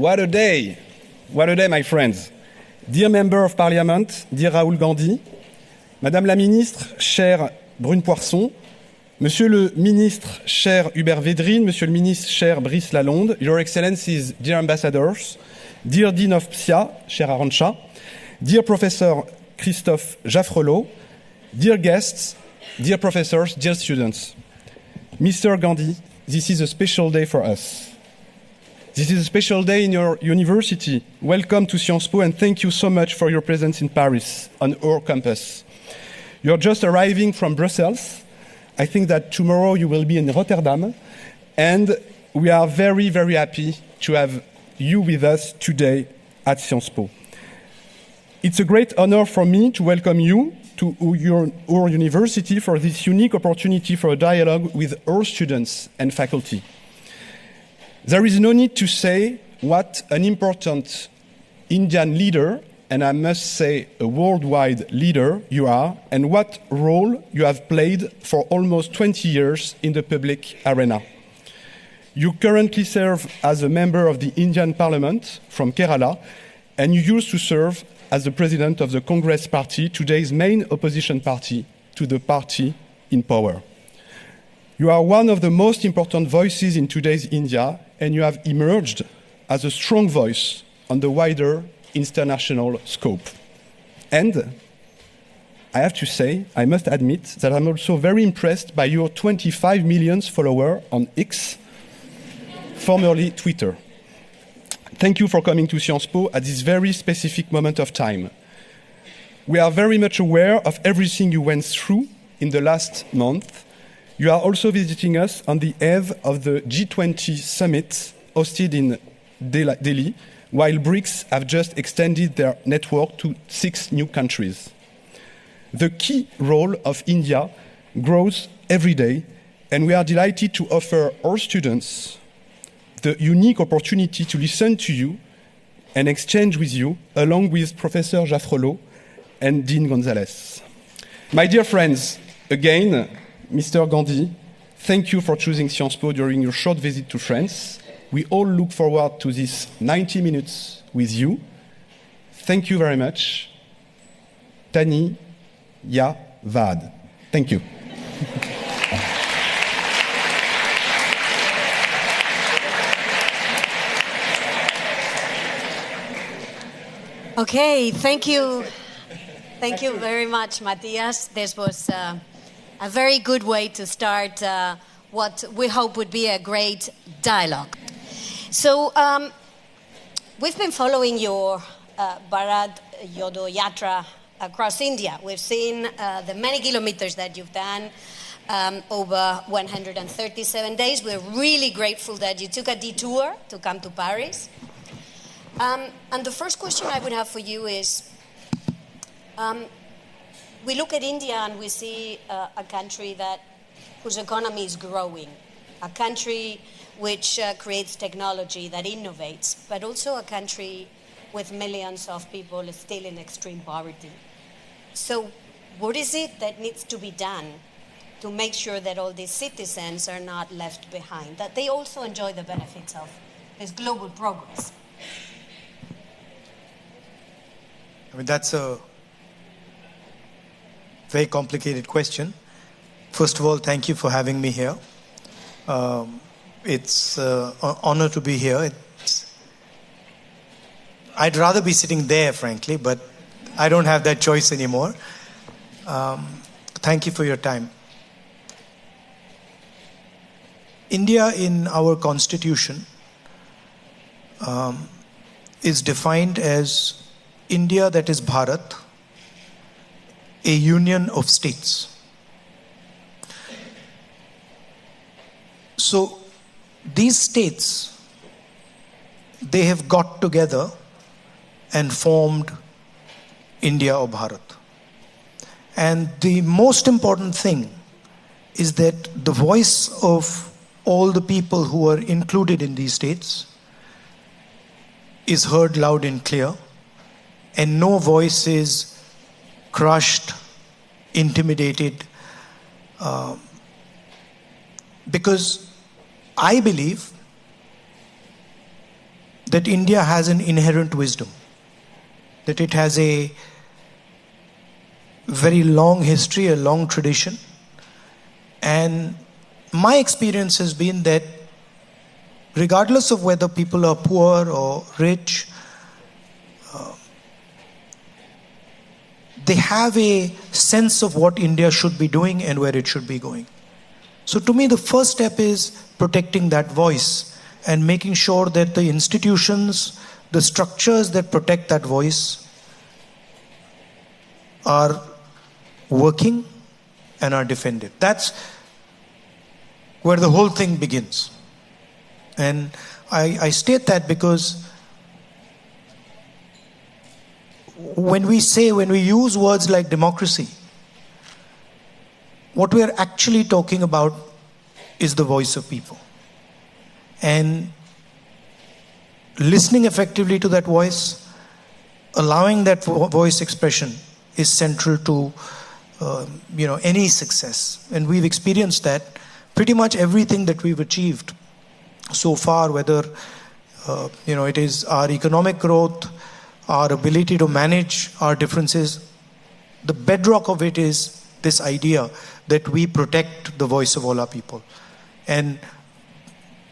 What a day! What a day, my friends. Dear Member of Parliament, dear Rahul Gandhi, Madame la Ministre, chère Brune Poirson, Monsieur le Ministre, cher Hubert Védrine, Monsieur le Ministre, cher Brice Lalonde, Your Excellencies, dear Ambassadors, dear Dean of PSIA, cher Arantxa, dear Professor Christophe Jaffrelot, dear guests, dear professors, dear students. Mr. Gandhi, this is a special day for us. This is a special day in your university. Welcome to Sciences Po and thank you so much for your presence in Paris, on our campus. You're just arriving from Brussels. I think that tomorrow you will be in Rotterdam. And we are very, very happy to have you with us today at Sciences Po. It's a great honor for me to welcome you to our university for this unique opportunity for a dialogue with our students and faculty. There is no need to say what an important Indian leader, and I must say a worldwide leader you are, and what role you have played for almost 20 years in the public arena. You currently serve as a member of the Indian Parliament from Kerala, and you used to serve as the president of the Congress Party, today's main opposition party to the party in power. You are one of the most important voices in today's India, and you have emerged as a strong voice on the wider international scope. And I have to say, I must admit that I'm also very impressed by your 25 million followers on X, formerly Twitter. Thank you for coming to Sciences Po at this very specific moment of time. We are very much aware of everything you went through in the last month. You are also visiting us on the eve of the G20 summit hosted in Delhi, while BRICS have just extended their network to 6 new countries. The key role of India grows every day, and we are delighted to offer our students the unique opportunity to listen to you and exchange with you, along with Professor Jaffrelot and Dean Gonzalez. My dear friends, again, Mr. Gandhi, thank you for choosing Sciences Po during your short visit to France. We all look forward to this 90 minutes with you. Thank you very much. Tani Ya Vad. Thank you. Okay, thank you. Thank you very much, Matthias. This was a very good way to start what we hope would be a great dialogue. So we've been following your Bharat Jodo Yatra across India. We've seen the many kilometers that you've done over 137 days. We're really grateful that you took a detour to come to Paris. And the first question I would have for you is, we look at India and we see a country whose economy is growing, a country which creates technology, that innovates, but also a country with millions of people still in extreme poverty. So what is it that needs to be done to make sure that all these citizens are not left behind, that they also enjoy the benefits of this global progress? I mean, that's a very complicated question. First of all, thank you for having me here. It's an honor to be here. I'd rather be sitting there, frankly, but I don't have that choice anymore. Thank you for your time. India in our constitution is defined as India, that is Bharat, a union of states. So these states, they have got together and formed India or Bharat. And the most important thing is that the voice of all the people who are included in these states is heard loud and clear, and no voice is crushed, intimidated, because I believe that India has an inherent wisdom, that it has a very long history, a long tradition. And my experience has been that regardless of whether people are poor or rich, they have a sense of what India should be doing and where it should be going. So to me, the first step is protecting that voice and making sure that the institutions, the structures that protect that voice are working and are defended. That's where the whole thing begins. And I state that because when we use words like democracy, what we are actually talking about is the voice of people. And listening effectively to that voice, allowing that voice expression is central to any success. And we've experienced that. Pretty much everything that we've achieved so far, whether it is our economic growth, our ability to manage our differences, the bedrock of it is this idea that we protect the voice of all our people. And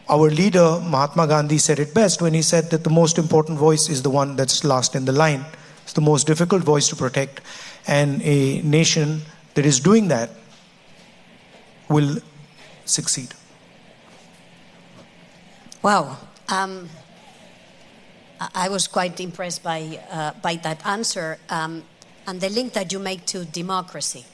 our leader, Mahatma Gandhi, said it best when he said that the most important voice is the one that's last in the line. It's the most difficult voice to protect. And a nation that is doing that will succeed. Wow. I was quite impressed by that answer and the link that you make to democracy.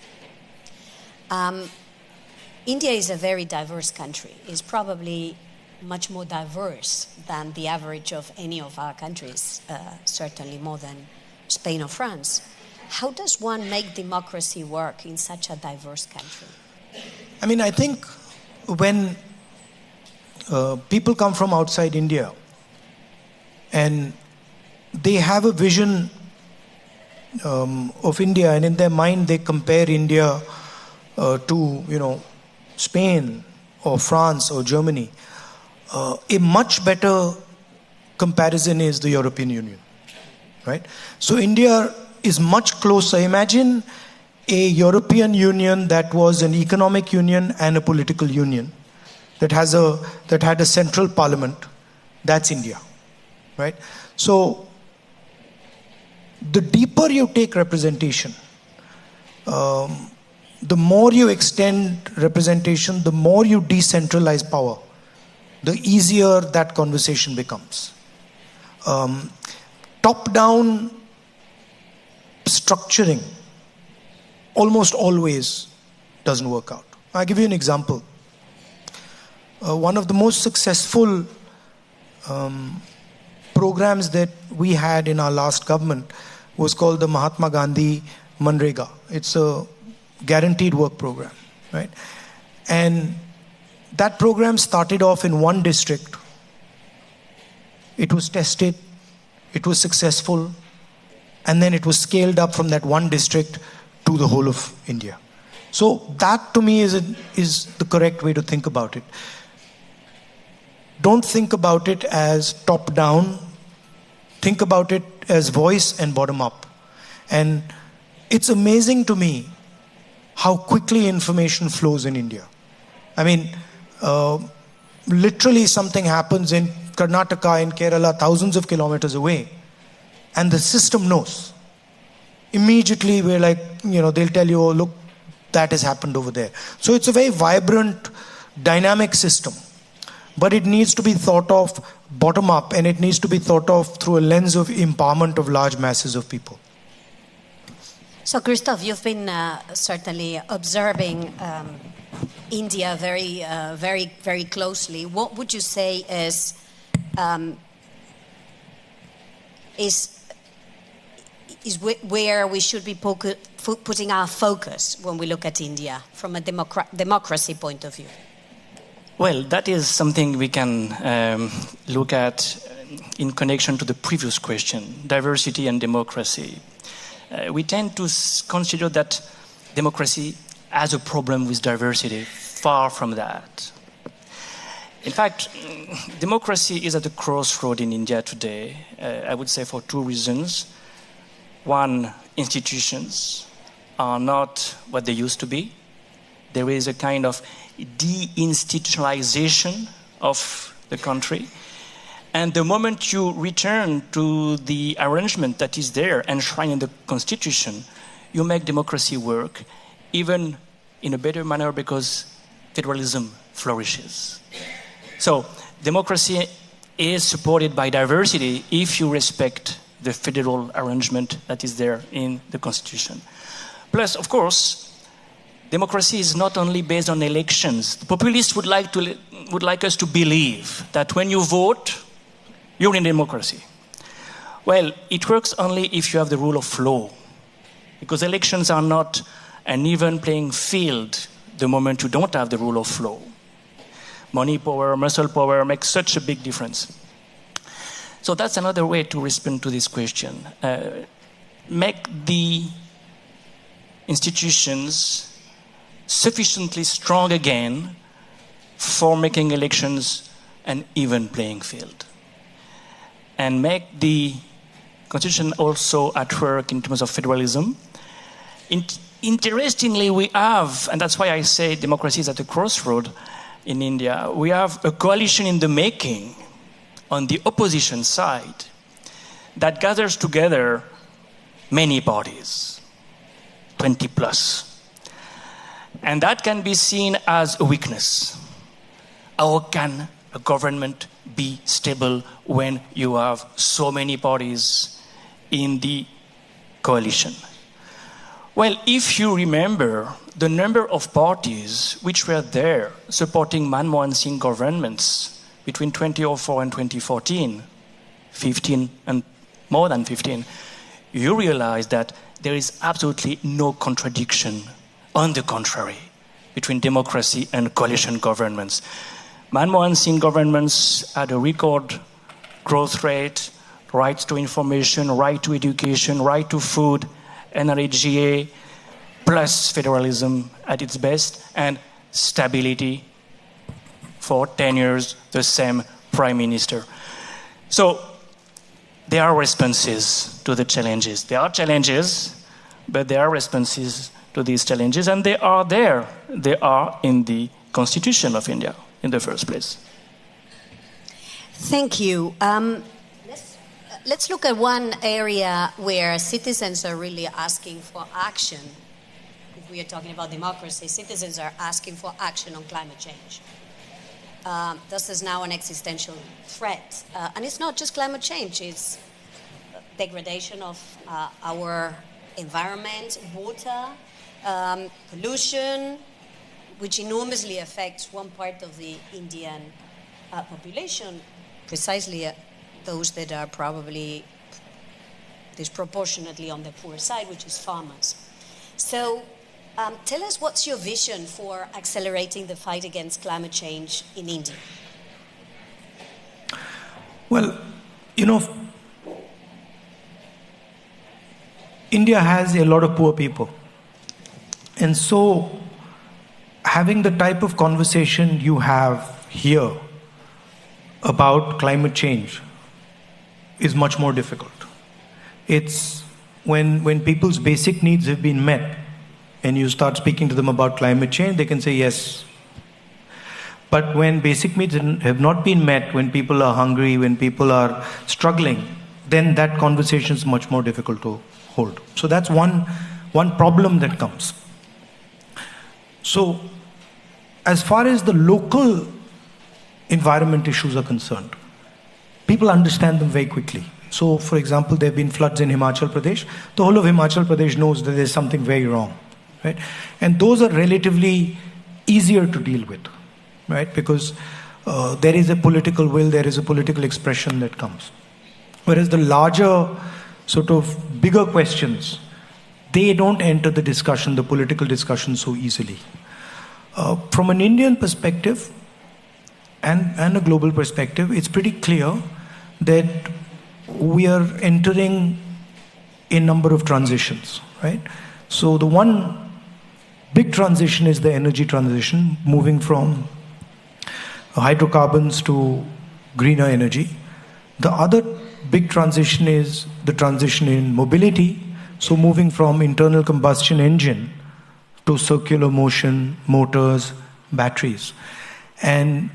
India is a very diverse country. It's probably much more diverse than the average of any of our countries, certainly more than Spain or France. How does one make democracy work in such a diverse country? I mean, I think when people come from outside India and they have a vision of India, and in their mind they compare India to Spain or France or Germany, a much better comparison is the European Union, right? So India is much closer. Imagine a European Union that was an economic union and a political union that had a central parliament. That's India, right? So the deeper you take representation, the more you extend representation, the more you decentralize power, the easier that conversation becomes. Top-down structuring almost always doesn't work out. I'll give you an example. One of the most successful programs that we had in our last government was called the Mahatma Gandhi Manrega. It's a guaranteed work program, right? And that program started off in one district. It was tested, it was successful, and then it was scaled up from that one district to the whole of India. So that to me is the correct way to think about it. Don't think about it as top down. Think about it as voice and bottom up. And it's amazing to me how quickly information flows in India. I mean, literally something happens in Karnataka, in Kerala, thousands of kilometers away, and the system knows. Immediately we're like, they'll tell you, oh, look, that has happened over there. So it's a very vibrant, dynamic system. But it needs to be thought of bottom up, and it needs to be thought of through a lens of empowerment of large masses of people. So, Christoph, you've been certainly observing India very, very closely. What would you say is where we should be putting our focus when we look at India from a democracy point of view? Well, that is something we can look at in connection to the previous question, diversity and democracy. We tend to consider that democracy has a problem with diversity. Far from that. In fact, democracy is at a crossroad in India today, I would say for two reasons. One, institutions are not what they used to be. There is a kind of deinstitutionalization of the country. And the moment you return to the arrangement that is there enshrined in the Constitution, you make democracy work, even in a better manner because federalism flourishes. So democracy is supported by diversity if you respect the federal arrangement that is there in the Constitution. Plus, of course, democracy is not only based on elections. The populists would like us to believe that when you vote, you're in democracy. Well, it works only if you have the rule of law, because elections are not an even playing field the moment you don't have the rule of law. Money power, muscle power makes such a big difference. So that's another way to respond to this question. Make the institutions sufficiently strong again for making elections an even playing field. And make the Constitution also at work in terms of federalism. Interestingly, we have, and that's why I say democracy is at a crossroad in India, we have a coalition in the making on the opposition side that gathers together many parties, 20 plus. And that can be seen as a weakness. How can a government be stable when you have so many parties in the coalition? Well, if you remember the number of parties which were there supporting Manmohan Singh governments between 2004 and 2014, 15 and more than 15, you realize that there is absolutely no contradiction, on the contrary, between democracy and coalition governments. Manmohan Singh governments had a record growth rate, right to information, right to education, right to food, NRHGA, plus federalism at its best, and stability for 10 years, the same prime minister. So there are responses to the challenges. There are challenges, but there are responses to these challenges, and they are there. They are in the Constitution of India in the first place. Thank you. Let's look at one area where citizens are really asking for action. If we are talking about democracy, citizens are asking for action on climate change. This is now an existential threat. And it's not just climate change, it's degradation of our environment, water, pollution, which enormously affects one part of the Indian population, precisely those that are probably disproportionately on the poor side, which is farmers. So tell us, what's your vision for accelerating the fight against climate change in India? Well, India has a lot of poor people. And so having the type of conversation you have here about climate change is much more difficult. It's when people's basic needs have been met and you start speaking to them about climate change, they can say yes. But when basic needs have not been met, when people are hungry, when people are struggling, then that conversation is much more difficult to hold. So that's one problem that comes. So as far as the local environment issues are concerned, people understand them very quickly. So, for example, there have been floods in Himachal Pradesh. The whole of Himachal Pradesh knows that there's something very wrong, right? And those are relatively easier to deal with, right? Because there is a political will, there is a political expression that comes. Whereas the larger, sort of bigger questions, they don't enter the discussion, the political discussion, so easily. From an Indian perspective and a global perspective, it's pretty clear that we are entering a number of transitions, right? So the one big transition is the energy transition, moving from hydrocarbons to greener energy. The other big transition is the transition in mobility, so moving from internal combustion engine to circular motion, motors, batteries. And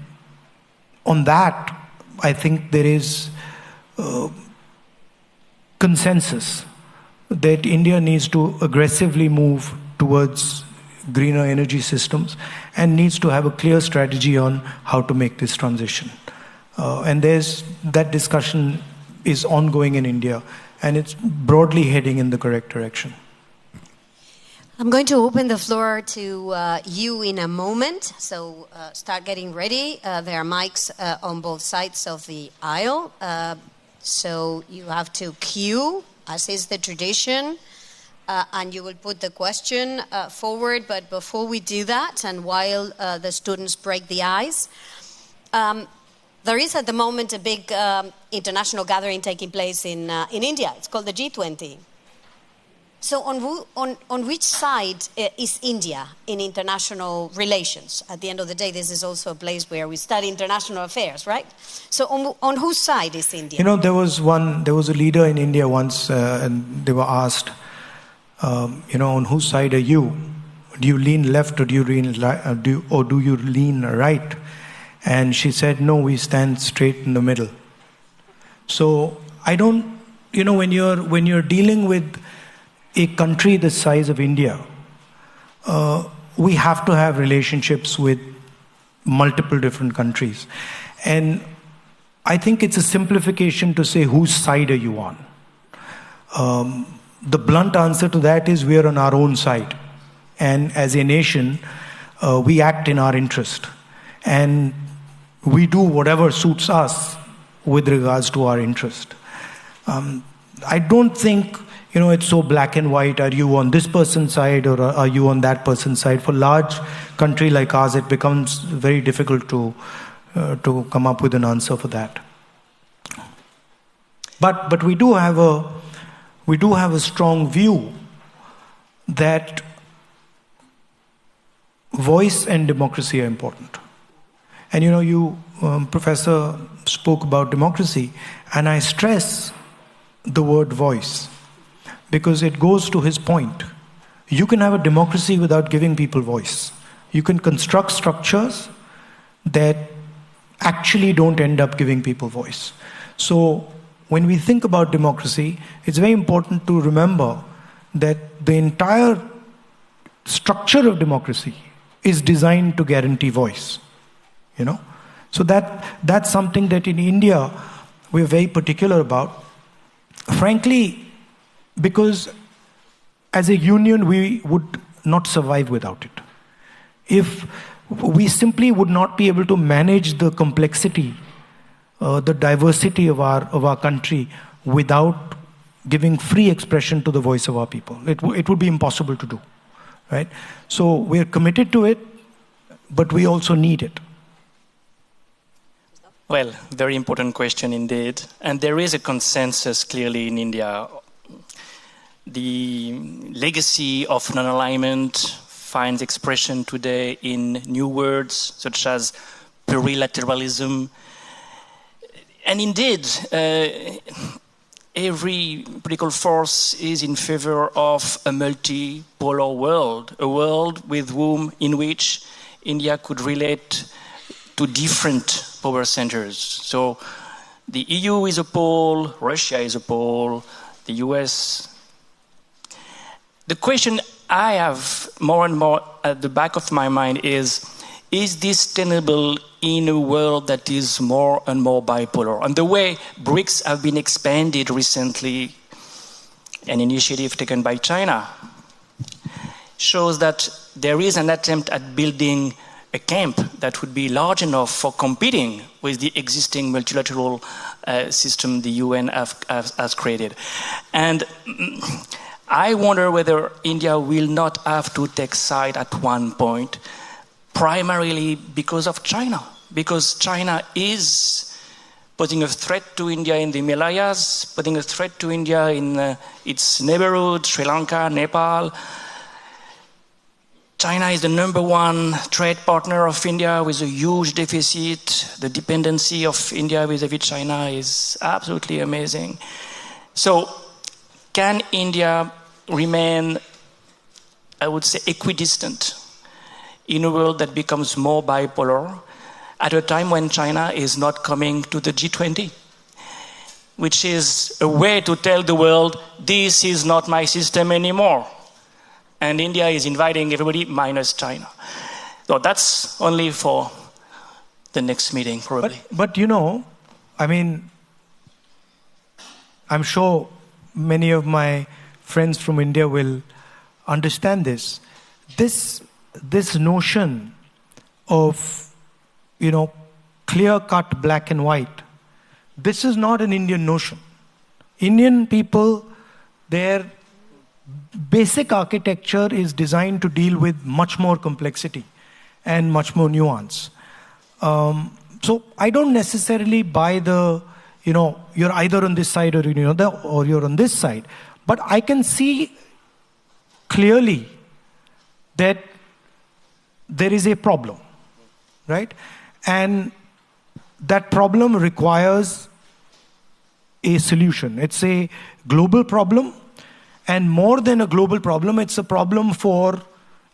on that, I think there is consensus that India needs to aggressively move towards greener energy systems and needs to have a clear strategy on how to make this transition. And that discussion is ongoing in India, and it's broadly heading in the correct direction. I'm going to open the floor to you in a moment, so start getting ready. There are mics on both sides of the aisle, so you have to queue, as is the tradition, and you will put the question forward. But before we do that, and while the students break the ice, there is at the moment a big international gathering taking place in India. It's called the G20. So on which side is India in international relations? At the end of the day, this is also a place where we study international affairs, right? So on whose side is India? You know, there was a leader in India once, and they were asked, on whose side are you? Do you lean left or do you lean do you lean right? And she said, no, we stand straight in the middle. So I don't, when you're dealing with a country the size of India, we have to have relationships with multiple different countries. And I think it's a simplification to say, whose side are you on? The blunt answer to that is we are on our own side. And as a nation, we act in our interest. And we do whatever suits us with regards to our interest. I don't think, it's so black and white. Are you on this person's side or are you on that person's side? For a large country like ours, it becomes very difficult to come up with an answer for that. But we do have a strong view that voice and democracy are important. And you, Professor, spoke about democracy, and I stress the word voice because it goes to his point. You can have a democracy without giving people voice. You can construct structures that actually don't end up giving people voice. So when we think about democracy, it's very important to remember that the entire structure of democracy is designed to guarantee voice. So that's something that in India we're very particular about. Frankly, because as a union we would not survive without it. If we simply would not be able to manage the complexity, the diversity of our country without giving free expression to the voice of our people. It would be impossible to do, right? So we're committed to it, but we also need it. Well, very important question indeed. And there is a consensus clearly in India. The legacy of non-alignment finds expression today in new words such as plurilateralism. And indeed, every political force is in favor of a multipolar world, a world in which India could relate to different power centers. So the EU is a pole, Russia is a pole, the US. The question I have more and more at the back of my mind is this tenable in a world that is more and more bipolar? And the way BRICS have been expanded recently, an initiative taken by China, shows that there is an attempt at building a camp that would be large enough for competing with the existing multilateral system the UN has created. And I wonder whether India will not have to take side at one point, primarily because of China. Because China is posing a threat to India in the Himalayas, posing a threat to India in its neighborhood, Sri Lanka, Nepal. China is the number one trade partner of India with a huge deficit. The dependency of India vis-à-vis China is absolutely amazing. So can India remain, I would say, equidistant in a world that becomes more bipolar at a time when China is not coming to the G20? Which is a way to tell the world, this is not my system anymore. And India is inviting everybody minus China. So that's only for the next meeting, probably. But you know, I mean, I'm sure many of my friends from India will understand this. This notion of, clear-cut black and white, this is not an Indian notion. Indian people, their basic architecture is designed to deal with much more complexity and much more nuance. So I don't necessarily buy the, you're either on this side or you're on this side. But I can see clearly that there is a problem, right? And that problem requires a solution. It's a global problem. And more than a global problem, it's a problem for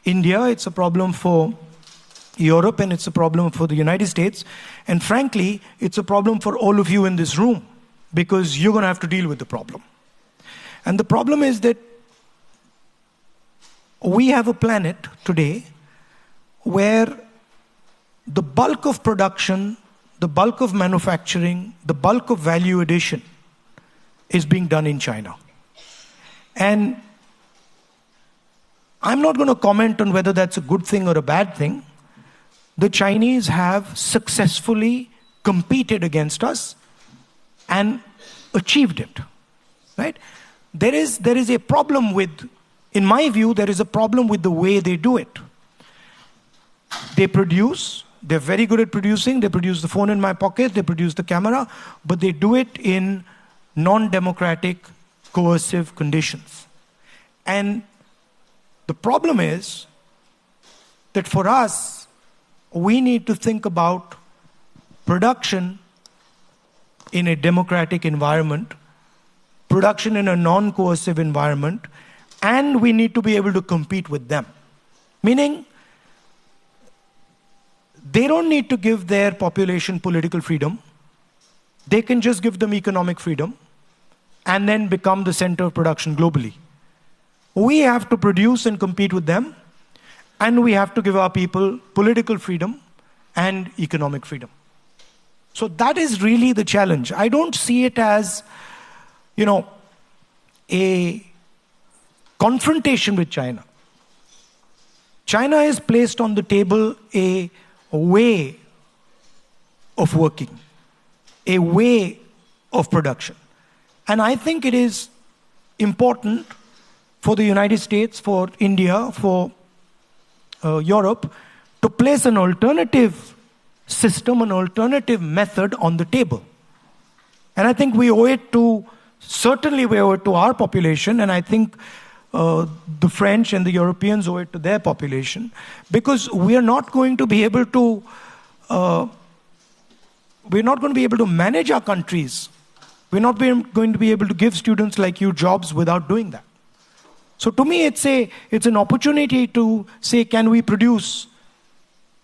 India, it's a problem for Europe, and it's a problem for the United States. And frankly, it's a problem for all of you in this room, because you're going to have to deal with the problem. And the problem is that we have a planet today where the bulk of production, the bulk of manufacturing, the bulk of value addition is being done in China. And I'm not going to comment on whether that's a good thing or a bad thing. The Chinese have successfully competed against us and achieved it, right? There is a problem with, in my view, there is a problem with the way they do it. They produce, they're very good at producing, they produce the phone in my pocket, they produce the camera, but they do it in non-democratic, coercive conditions. And the problem is that for us, we need to think about production in a democratic environment, production in a non-coercive environment, and we need to be able to compete with them. Meaning, they don't need to give their population political freedom. They can just give them economic freedom and then become the center of production globally. We have to produce and compete with them, and we have to give our people political freedom and economic freedom. So that is really the challenge. I don't see it as, a confrontation with China. China has placed on the table a way of working, a way of production. And I think it is important for the United States, for India, for Europe, to place an alternative system, an alternative method on the table. And I think we owe it to, certainly we owe it to our population, and I think the French and the Europeans owe it to their population, because we are not going to be able to, manage our countries. We're not going to be able to give students like you jobs without doing that. So to me, it's an opportunity to say, can we produce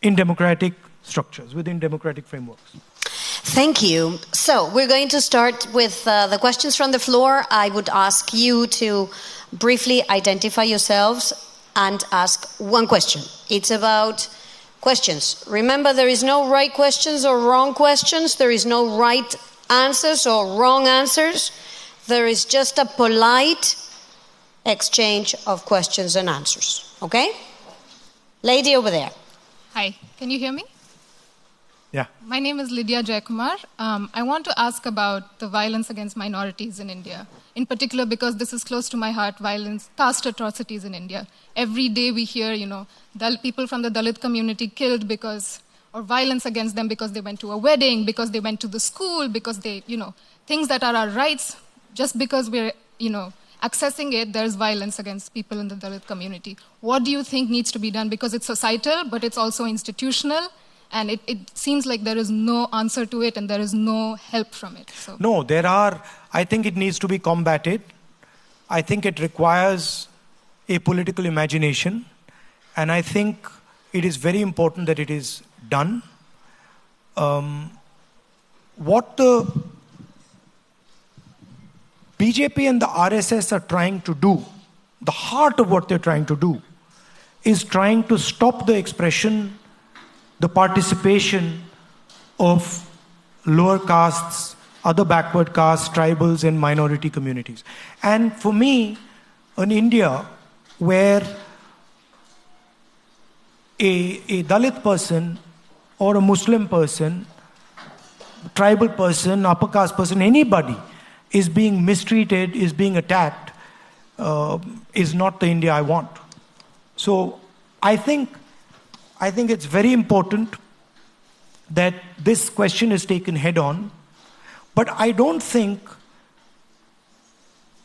in democratic structures, within democratic frameworks? Thank you. So we're going to start with the questions from the floor. I would ask you to briefly identify yourselves and ask one question. It's about questions. Remember, there is no right questions or wrong questions. There is no right answers or wrong answers. There is just a polite exchange of questions and answers. Okay? Lady over there. Hi, can you hear me? Yeah. My name is Lydia Jaikumar. I want to ask about the violence against minorities in India. In particular, because this is close to my heart, violence, caste atrocities in India. Every day we hear, people from the Dalit community killed or violence against them because they went to a wedding, because they went to the school, because they, things that are our rights, just because we're, accessing it, there's violence against people in the Dalit community. What do you think needs to be done? Because it's societal, but it's also institutional, and it seems like there is no answer to it and there is no help from it. So. No, I think it needs to be combated. I think it requires a political imagination, and I think it is very important that it is done. What the BJP and the RSS are trying to do, the heart of what they're trying to do, is trying to stop the expression, the participation of lower castes, other backward castes, tribals, and minority communities. And for me, in India, where a Dalit person or a Muslim person, tribal person, upper caste person, anybody is being mistreated, is being attacked, is not the India I want. So I think it's very important that this question is taken head on, but I don't think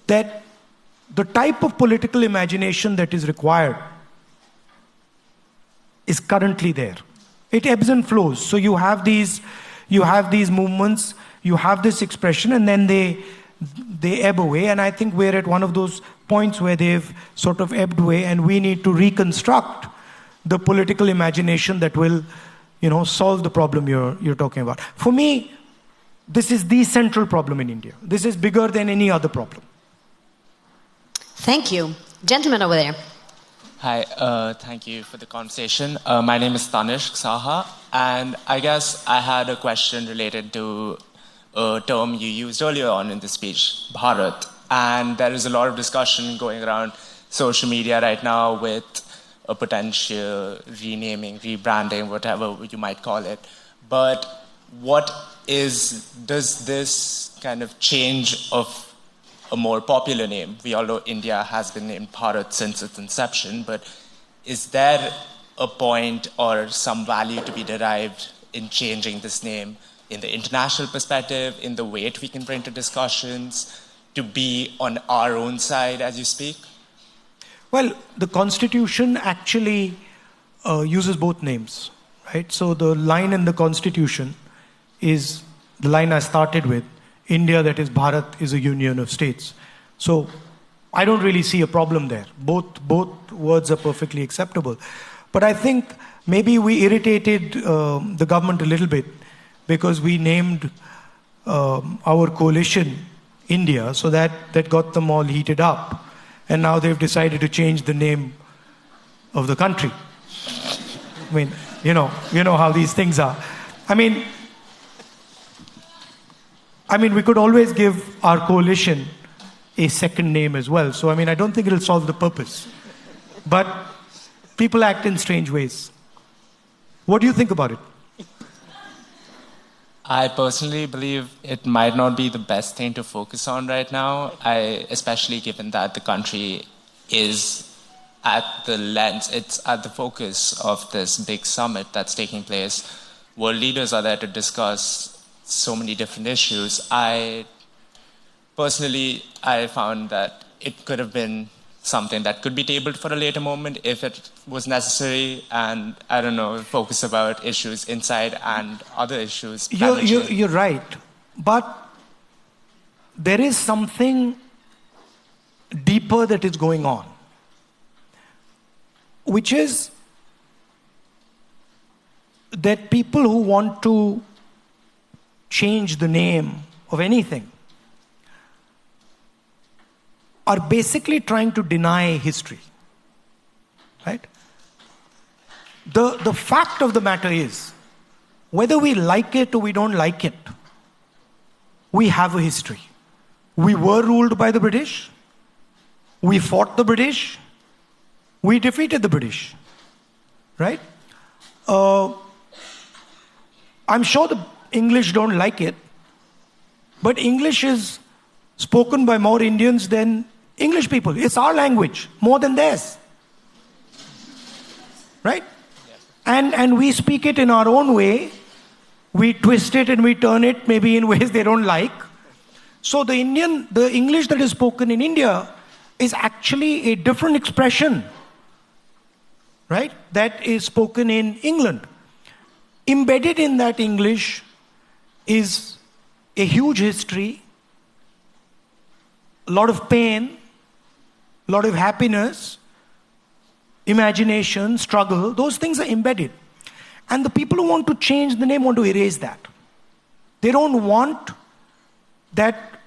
that the type of political imagination that is required is currently there. It ebbs and flows. So you have these movements, you have this expression, and then they ebb away. And I think we're at one of those points where they've sort of ebbed away, and we need to reconstruct the political imagination that will, solve the problem you're talking about. For me, this is the central problem in India. This is bigger than any other problem. Thank you. Gentleman over there. Hi, thank you for the conversation. My name is Tanishq Saha, and I guess I had a question related to a term you used earlier on in the speech, Bharat. And there is a lot of discussion going around social media right now with a potential renaming, rebranding, whatever you might call it. But does this kind of change of a more popular name? We all know India has been named Bharat since its inception, but is there a point or some value to be derived in changing this name in the international perspective, in the weight we can bring to discussions, to be on our own side as you speak? Well, the Constitution actually uses both names, right? So the line in the Constitution is the line I started with. India, that is Bharat, is a union of states. So I don't really see a problem there. Both words are perfectly acceptable. But I think maybe we irritated the government a little bit because we named our coalition India, so that got them all heated up. And now they've decided to change the name of the country. I mean, you know how these things are. I mean, we could always give our coalition a second name as well. So, I don't think it'll solve the purpose. But people act in strange ways. What do you think about it? I personally believe it might not be the best thing to focus on right now, especially given that the country is at it's at the focus of this big summit that's taking place. World leaders are there to discuss so many different issues. I found that it could have been something that could be tabled for a later moment if it was necessary, and focus about issues inside and other issues. You're right, but there is something deeper that is going on, which is that people who want to change the name of anything are basically trying to deny history, right? The fact of the matter is, whether we like it or we don't like it, we have a history. We were ruled by the British. We fought the British. We defeated the British, right? I'm sure the English don't like it, but English is spoken by more Indians than English people. It's our language, more than theirs. Right? And we speak it in our own way. We twist it and we turn it maybe in ways they don't like. So the English that is spoken in India is actually a different expression, right, that is spoken in England. Embedded in that English is a huge history, a lot of pain, a lot of happiness, imagination, struggle. Those things are embedded. And the people who want to change the name want to erase that. They don't want that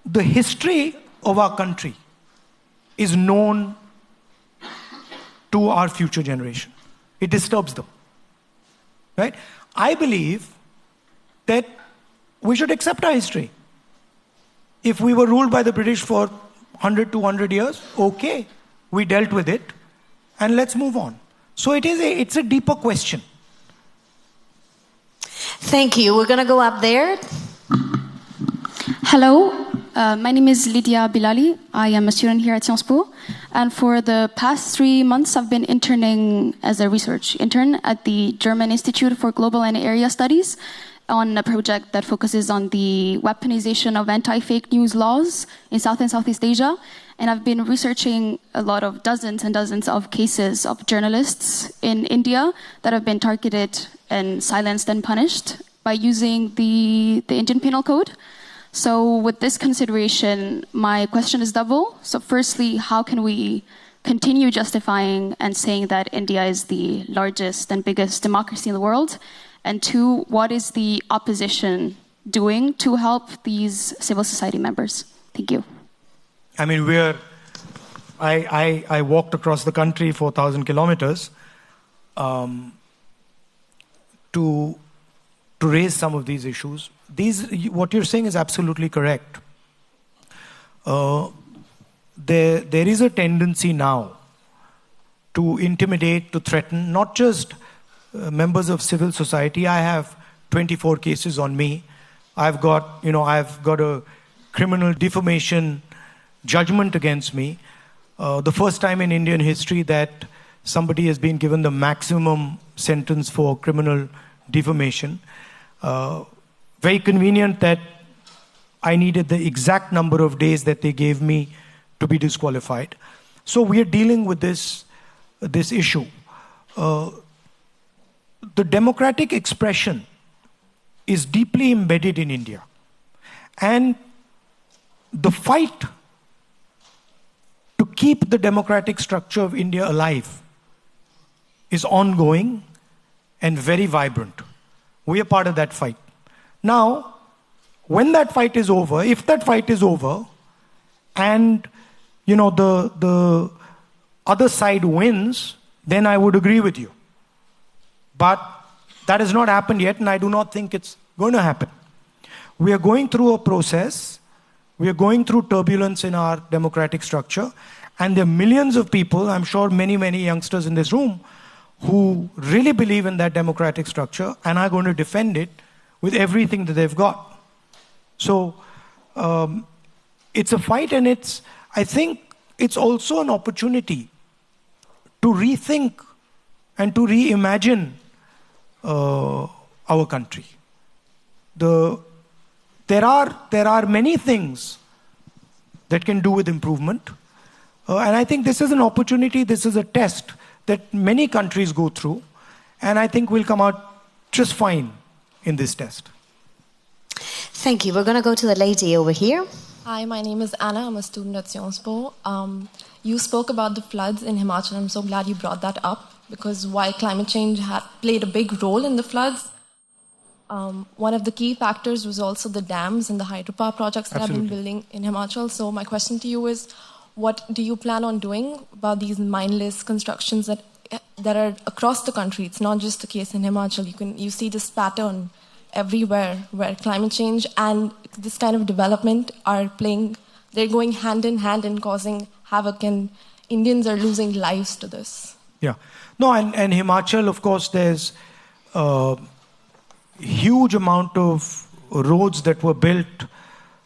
the history of our country is known to our future generation. It disturbs them. Right? I believe that we should accept our history. If we were ruled by the British for 100, 200 years, okay, we dealt with it, and let's move on. So it's a deeper question. Thank you. We're going to go up there. Hello, my name is Lydia Bilali. I am a student here at Sciences Po. And for the past 3 months, I've been interning as a research intern at the German Institute for Global and Area Studies on a project that focuses on the weaponization of anti-fake news laws in South and Southeast Asia. And I've been researching a lot of dozens and dozens of cases of journalists in India that have been targeted and silenced and punished by using the Indian Penal Code. So with this consideration, my question is double. So firstly, how can we continue justifying and saying that India is the largest and biggest democracy in the world? And two, what is the opposition doing to help these civil society members? Thank you. I mean, I walked across the country 4,000 kilometers to raise some of these issues. What you're saying is absolutely correct. There is a tendency now to intimidate, to threaten, not just members of civil society. I have 24 cases on me. I've got a criminal defamation judgment against me. The first time in Indian history that somebody has been given the maximum sentence for criminal defamation. Very convenient that I needed the exact number of days that they gave me to be disqualified. So we are dealing with this issue. The democratic expression is deeply embedded in India. And the fight to keep the democratic structure of India alive is ongoing and very vibrant. We are part of that fight. Now, when that fight is over, if that fight is over, and the other side wins, then I would agree with you. But that has not happened yet, and I do not think it's going to happen. We are going through a process. We are going through turbulence in our democratic structure, and there are millions of people, I'm sure many, many youngsters in this room, who really believe in that democratic structure and are going to defend it with everything that they've got. So it's a fight, and I think it's also an opportunity to rethink and to reimagine our country. There are many things that can do with improvement, and I think this is an opportunity, this is a test that many countries go through, and I think we'll come out just fine in this test. Thank you. We're going to go to the lady over here. Hi, my name is Anna. I'm a student at Sciences Po. You spoke about the floods in Himachal. I'm so glad you brought that up, because while climate change played a big role in the floods, one of the key factors was also the dams and the hydropower projects that Absolutely. have been building in Himachal. So my question to you is, what do you plan on doing about these mindless constructions that are across the country? It's not just the case in Himachal. You see this pattern everywhere where climate change and this kind of development they're going hand in hand and causing havoc, and Indians are losing lives to this. Yeah. No, and Himachal, of course, there's a huge amount of roads that were built,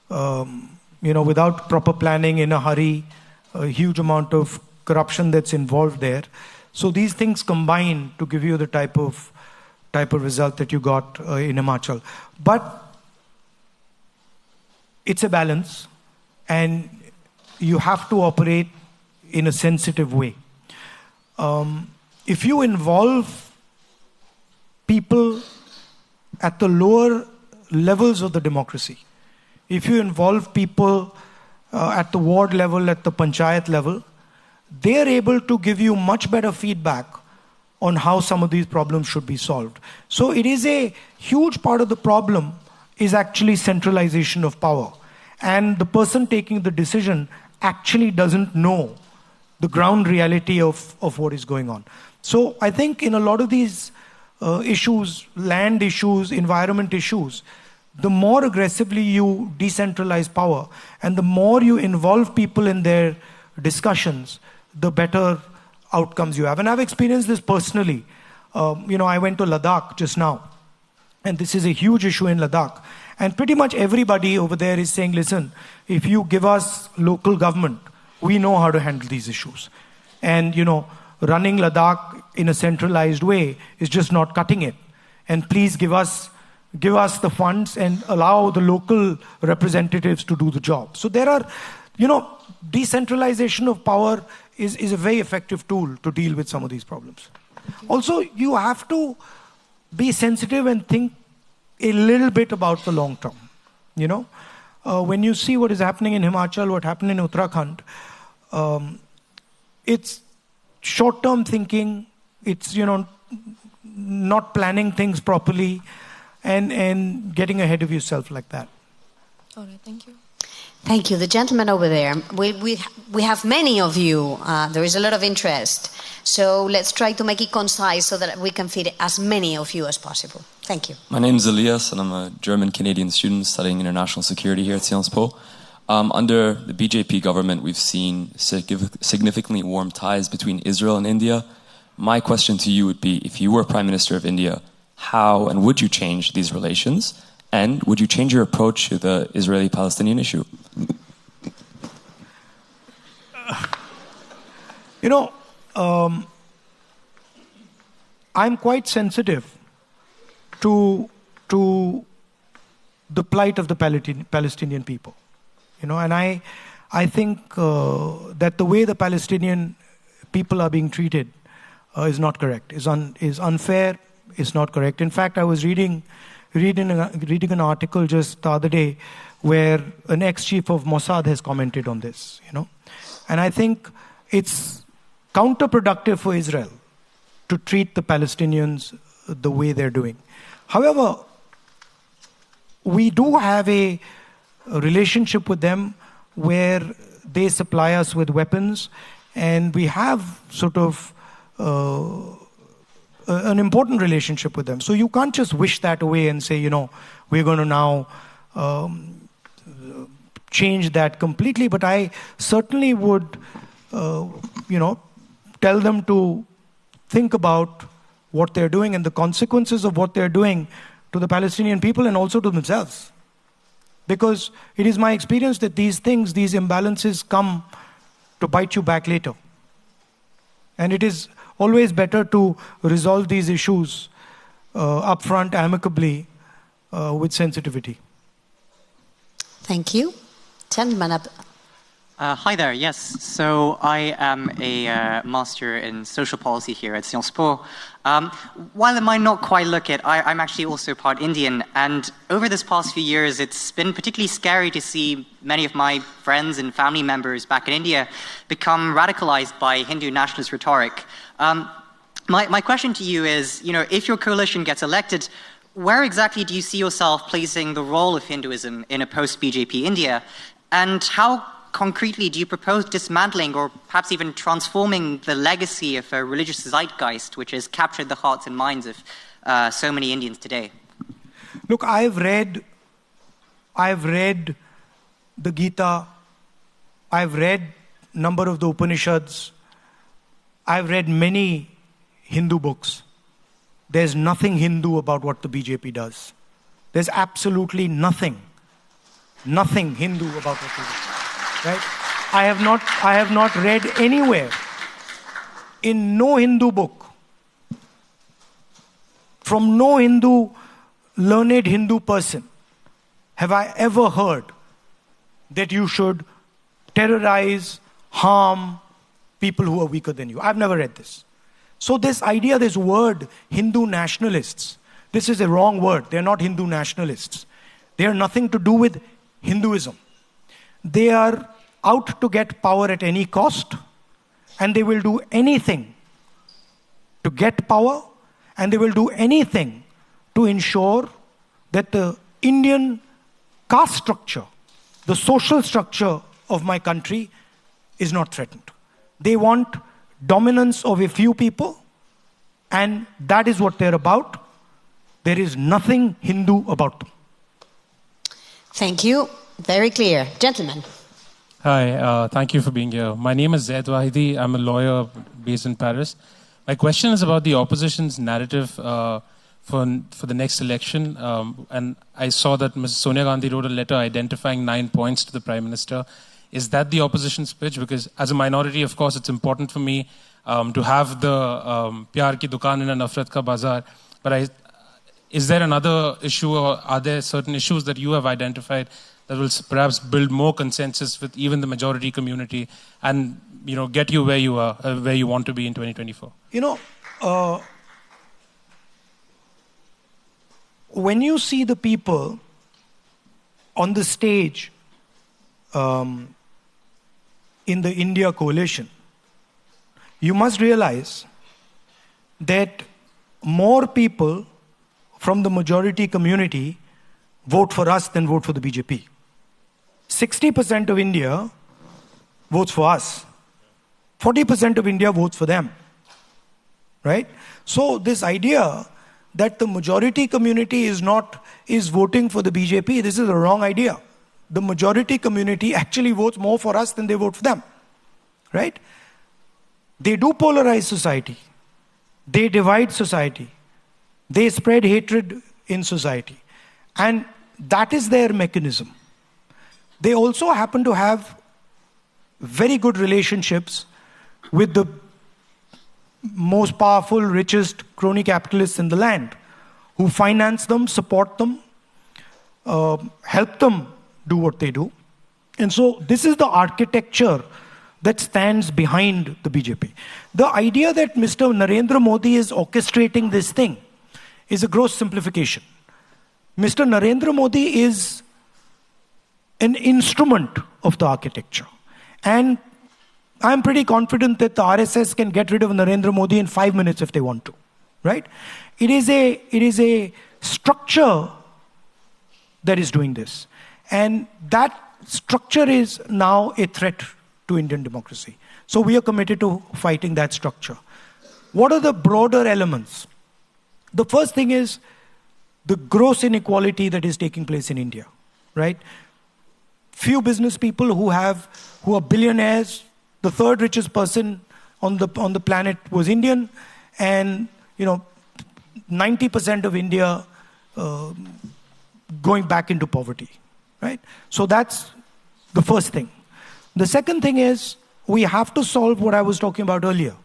without proper planning, in a hurry, a huge amount of corruption that's involved there. So these things combine to give you the type of result that you got in Himachal. But it's a balance, and you have to operate in a sensitive way. If you involve people at the lower levels of the democracy, if you involve people at the ward level, at the panchayat level, they are able to give you much better feedback on how some of these problems should be solved. So it is a huge part of the problem is actually centralization of power. And the person taking the decision actually doesn't know the ground reality of what is going on. So I think in a lot of these issues, land issues, environment issues, the more aggressively you decentralize power and the more you involve people in their discussions, the better outcomes you have. And I've experienced this personally. I went to Ladakh just now, and this is a huge issue in Ladakh. And pretty much everybody over there is saying, listen, if you give us local government, we know how to handle these issues. And, running Ladakh in a centralized way is just not cutting it. And please give us the funds and allow the local representatives to do the job. So there are, decentralization of power is a very effective tool to deal with some of these problems. Also, you have to be sensitive and think a little bit about the long term. When you see what is happening in Himachal, what happened in Uttarakhand, it's short-term thinking, it's, not planning things properly and getting ahead of yourself like that. All right, thank you. Thank you. The gentleman over there. We have many of you. There is a lot of interest. So let's try to make it concise so that we can fit as many of you as possible. Thank you. My name is Elias, and I'm a German-Canadian student studying international security here at Sciences Po. Under the BJP government, we've seen significantly warm ties between Israel and India. My question to you would be, if you were Prime Minister of India, how and would you change these relations? And would you change your approach to the Israeli-Palestinian issue? I'm quite sensitive to the plight of the Palestinian people. And I think that the way the Palestinian people are being treated is not correct, is unfair, is not correct. In fact, I was reading an article just the other day where an ex-chief of Mossad has commented on this, And I think it's counterproductive for Israel to treat the Palestinians the way they're doing. However, we do have a relationship with them where they supply us with weapons, and we have sort of an important relationship with them. So you can't just wish that away and say, we're going to now change that completely. But I certainly would, tell them to think about what they're doing and the consequences of what they're doing to the Palestinian people and also to themselves. Because it is my experience that these imbalances come to bite you back later. And it is always better to resolve these issues upfront, amicably, with sensitivity. Thank you. Gentleman up. Hi there, yes. So I am a master in social policy here at Sciences Po. While it might not quite look it, I'm actually also part Indian. And over this past few years, it's been particularly scary to see many of my friends and family members back in India become radicalized by Hindu nationalist rhetoric. My question to you is, if your coalition gets elected, where exactly do you see yourself placing the role of Hinduism in a post-BJP India? And how concretely do you propose dismantling or perhaps even transforming the legacy of a religious zeitgeist which has captured the hearts and minds of so many Indians today? Look, I've read the Gita, I've read a number of the Upanishads, I've read many Hindu books. There's nothing Hindu about what the BJP does. There's absolutely nothing Hindu about what they do. Right? I have not read anywhere, in no Hindu book, from no learned Hindu person, have I ever heard that you should terrorize, harm people who are weaker than you. I've never read this. So this idea, this word, Hindu nationalists, this is a wrong word. They're not Hindu nationalists. They are nothing to do with Hinduism. They are out to get power at any cost, and they will do anything to get power, and they will do anything to ensure that the Indian caste structure, the social structure of my country is not threatened. They want dominance of a few people, and that is what they're about. There is nothing Hindu about them. Thank you. Very clear. Gentlemen. Hi, thank you for being here. My name is Zaid Wahidi. I'm a lawyer based in Paris. My question is about the opposition's narrative for the next election. And I saw that Ms. Sonia Gandhi wrote a letter identifying 9 points to the Prime Minister. Is that the opposition's pitch? Because as a minority, of course, it's important for me to have the Pyar ki dukaan in a Nafrat ka bazaar. But is there another issue, or are there certain issues that you have identified that will perhaps build more consensus with even the majority community and, you know, get you where you are, where you want to be in 2024? You know, when you see the people on the stage in the India coalition, you must realize that more people from the majority community vote for us than vote for the BJP. 60% of India votes for us. 40% of India votes for them. Right? So this idea that the majority community is voting for the BJP, this is a wrong idea. The majority community actually votes more for us than they vote for them. Right? They do polarize society. They divide society. They spread hatred in society. And that is their mechanism. They also happen to have very good relationships with the most powerful, richest crony capitalists in the land, who finance them, support them, help them do what they do. And so this is the architecture that stands behind the BJP. The idea that Mr. Narendra Modi is orchestrating this thing is a gross simplification. Mr. Narendra Modi is an instrument of the architecture. And I'm pretty confident that the RSS can get rid of Narendra Modi in 5 minutes if they want to. Right? It is a structure that is doing this. And that structure is now a threat to Indian democracy. So we are committed to fighting that structure. What are the broader elements? The first thing is the gross inequality that is taking place in India, right? Few business people who are billionaires. The third richest person on the planet was Indian, and 90% of India going back into poverty, right? So that's the first thing. The second thing is we have to solve what I was talking about earlier.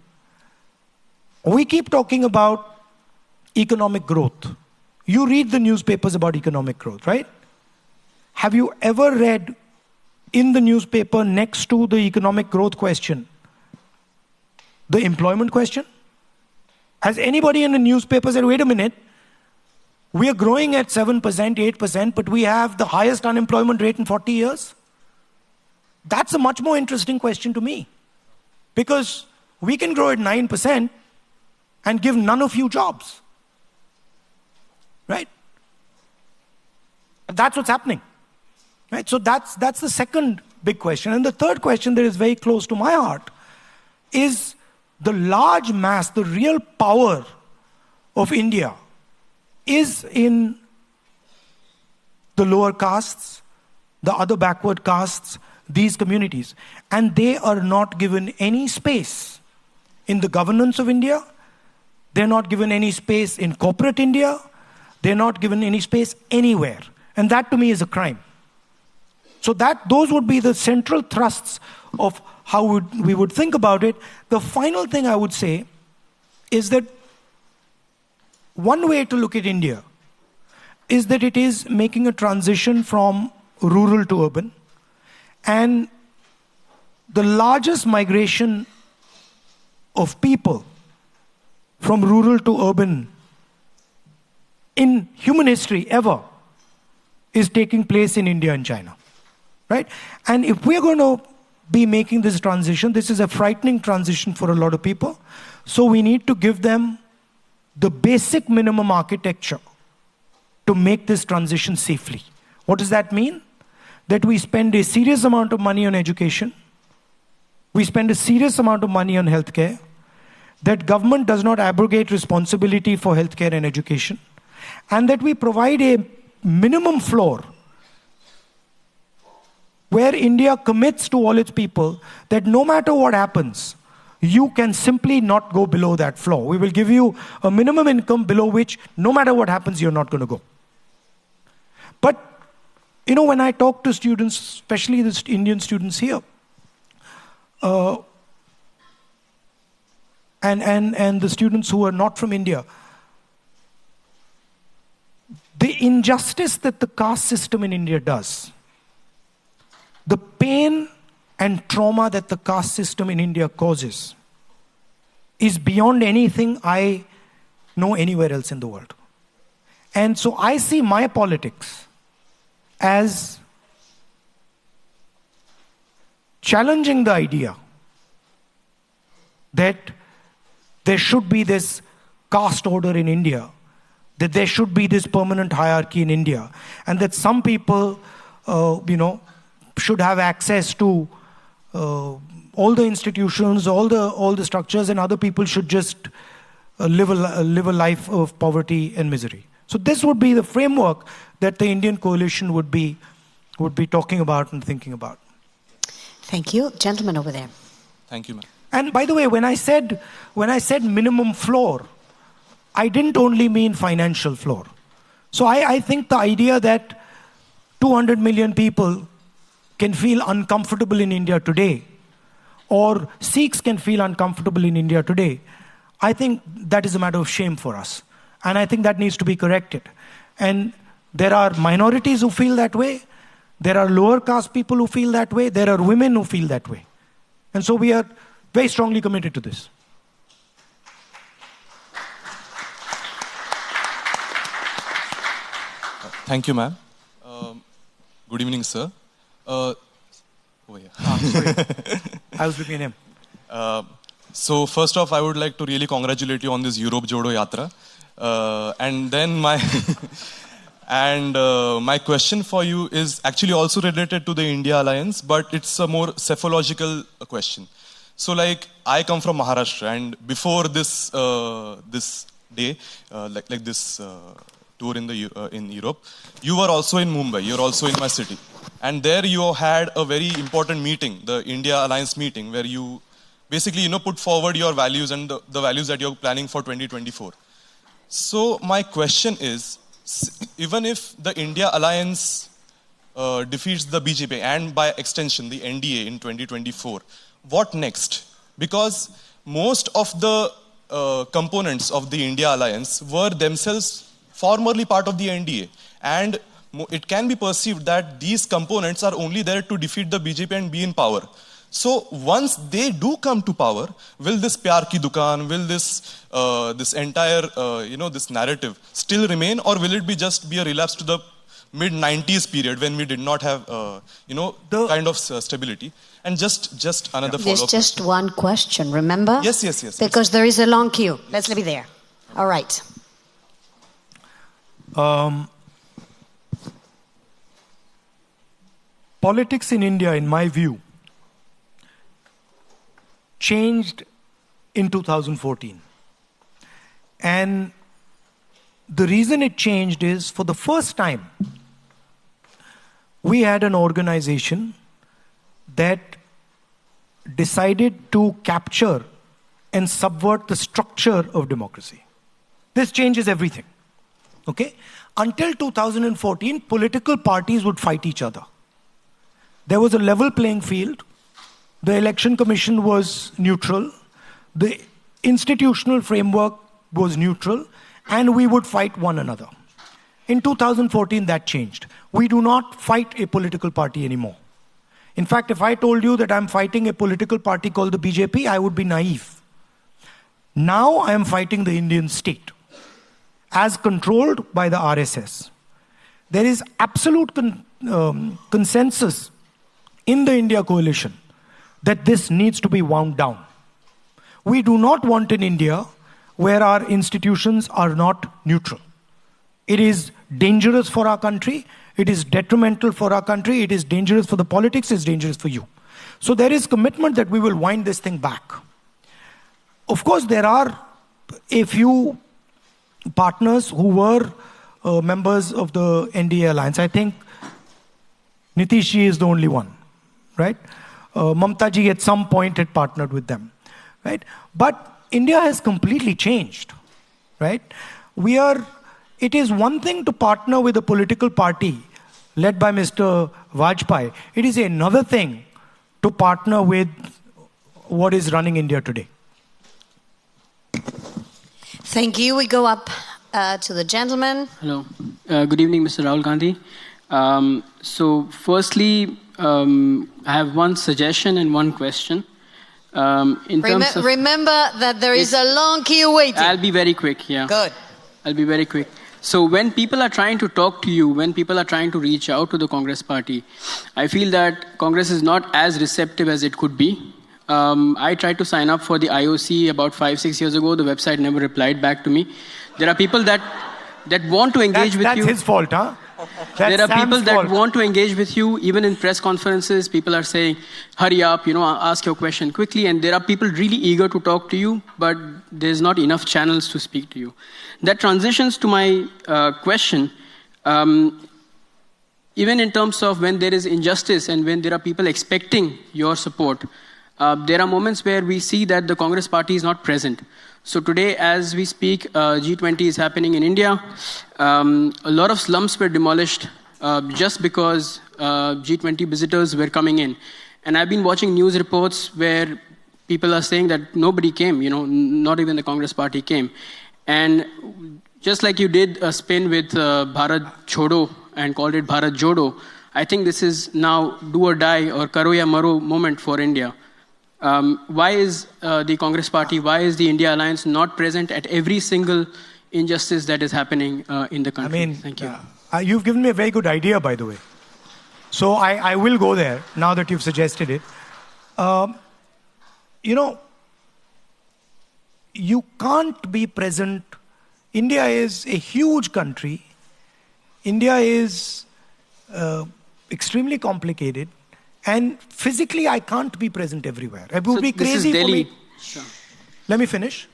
We keep talking about economic growth. You read the newspapers about economic growth, right? Have you ever read in the newspaper next to the economic growth question the employment question? Has anybody in the newspaper said, wait a minute, we are growing at 7%, 8%, but we have the highest unemployment rate in 40 years? That's a much more interesting question to me. Because we can grow at 9% and give none of you jobs. Right? That's what's happening. Right? So that's the second big question. And the third question that is very close to my heart is the large mass, the real power of India is in the lower castes, the other backward castes, these communities. And they are not given any space in the governance of India. They're not given any space in corporate India. They're not given any space anywhere. And that to me is a crime. So those would be the central thrusts of how we would think about it. The final thing I would say is that one way to look at India is that it is making a transition from rural to urban. And the largest migration of people from rural to urban in human history ever is taking place in India and China, right? And if we're going to be making this transition, this is a frightening transition for a lot of people. So we need to give them the basic minimum architecture to make this transition safely. What does that mean? That we spend a serious amount of money on education, we spend a serious amount of money on healthcare, that government does not abrogate responsibility for healthcare and education, and that we provide a minimum floor where India commits to all its people that no matter what happens, you can simply not go below that floor. We will give you a minimum income below which no matter what happens, you're not going to go. But, you know, when I talk to students, especially the Indian students here, and the students who are not from India, the injustice that the caste system in India does, the pain and trauma that the caste system in India causes, is beyond anything I know anywhere else in the world. And so I see my politics as challenging the idea that there should be this caste order in India, that there should be this permanent hierarchy in India, and that some people, should have access to all the institutions, all the structures, and other people should just live a life of poverty and misery. So this would be the framework that the Indian coalition would be talking about and thinking about. Thank you. Gentleman over there. Thank you, ma'am. And by the way, when I said minimum floor, I didn't only mean financial floor. So I think the idea that 200 million people can feel uncomfortable in India today, or Sikhs can feel uncomfortable in India today, I think that is a matter of shame for us. And I think that needs to be corrected. And there are minorities who feel that way. There are lower caste people who feel that way. There are women who feel that way. And so we are very strongly committed to this. Thank you, ma'am. Good evening, sir. Sorry. I was looking at him. So first off, I would like to really congratulate you on this Europe Jodo Yatra. And then my question for you is actually also related to the India Alliance, but it's a more psephological question. So like, I come from Maharashtra, and before this this day, like this tour in Europe, you were also in Mumbai. You're also in my city, and there you had a very important meeting, the India Alliance meeting, where you basically put forward your values and the values that you're planning for 2024. So my question is, even if the India Alliance defeats the BJP and by extension the NDA in 2024, what next? Because most of the components of the India Alliance were themselves formerly part of the NDA, and it can be perceived that these components are only there to defeat the BJP and be in power. So once they do come to power, will this Pyar Ki Dukaan, will this this entire this narrative still remain, or will it be a relapse to the mid-90s period when we did not have kind of stability? And just another follow-up. There's just one question, remember? Yes. Because there is a long queue. Let's leave it there. All right. Politics in India, in my view, changed in 2014. And the reason it changed is, for the first time, we had an organization that decided to capture and subvert the structure of democracy. This changes everything. Okay? Until 2014, political parties would fight each other. There was a level playing field. The election commission was neutral. The institutional framework was neutral. And we would fight one another. In 2014, that changed. We do not fight a political party anymore. In fact, if I told you that I'm fighting a political party called the BJP, I would be naive. Now I am fighting the Indian state, as controlled by the RSS. There is absolute consensus in the India coalition that this needs to be wound down. We do not want an India where our institutions are not neutral. It is dangerous for our country. It is detrimental for our country. It is dangerous for the politics. It's dangerous for you. So there is commitment that we will wind this thing back. Of course, there are a few partners who were members of the NDA alliance. I think Nitish ji is the only one, right? Mamta ji at some point had partnered with them, right? But India has completely changed, right? It is one thing to partner with a political party led by Mr. Vajpayee. It is another thing to partner with what is running India today. Thank you. We go up to the gentleman. Hello. Good evening, Mr. Rahul Gandhi. So firstly, I have one suggestion and one question. Remember that there is a long queue waiting. I'll be very quick, yeah. Good. I'll be very quick. So when people are trying to talk to you, when people are trying to reach out to the Congress party, I feel that Congress is not as receptive as it could be. I tried to sign up for the IOC about 5-6 years ago. The website never replied back to me. There are people that want to engage with you. That's his fault, huh? There are people that want to engage with you. Even in press conferences, people are saying, hurry up, ask your question quickly. And there are people really eager to talk to you, but there's not enough channels to speak to you. That transitions to my question. Even in terms of when there is injustice and when there are people expecting your support, there are moments where we see that the Congress party is not present. So today, as we speak, G20 is happening in India. A lot of slums were demolished just because G20 visitors were coming in. And I've been watching news reports where people are saying that nobody came, not even the Congress party came. And just like you did a spin with Bharat Chodo and called it Bharat Jodo, I think this is now do or die or karo ya maro moment for India. Why is the Congress party, why is the India Alliance not present at every single injustice that is happening in the country? Thank you. You've given me a very good idea, by the way. So I will go there now that you've suggested it. You can't be present. India is a huge country. India is extremely complicated. And physically, I can't be present everywhere. It would be crazy for me. Sure. Let me finish.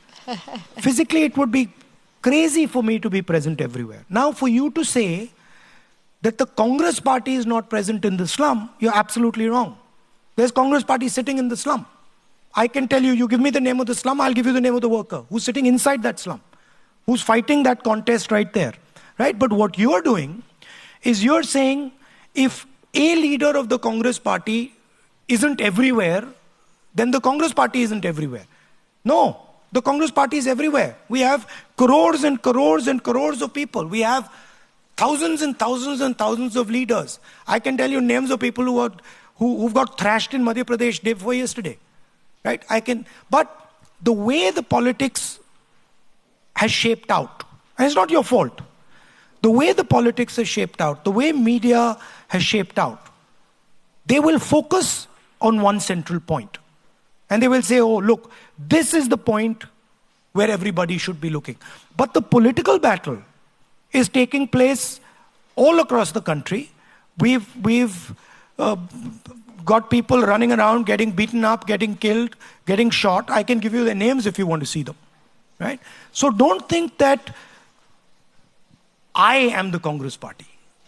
Physically, it would be crazy for me to be present everywhere. Now, for you to say that the Congress party is not present in the slum, you're absolutely wrong. There's Congress party sitting in the slum. I can tell you, you give me the name of the slum, I'll give you the name of the worker who's sitting inside that slum, who's fighting that contest right there. Right? But what you're doing is you're saying if a leader of the Congress party isn't everywhere, then the Congress party isn't everywhere. No, the Congress party is everywhere. We have crores and crores and crores of people. We have thousands and thousands and thousands of leaders. I can tell you names of people who've got thrashed in Madhya Pradesh day before yesterday. Right? But the way the politics has shaped out, and it's not your fault, the way the politics has shaped out, the way media has shaped out, they will focus on one central point. And they will say, oh, look, this is the point where everybody should be looking. But the political battle is taking place all across the country. We've got people running around, getting beaten up, getting killed, getting shot. I can give you their names if you want to see them. Right? So don't think that I am the Congress party.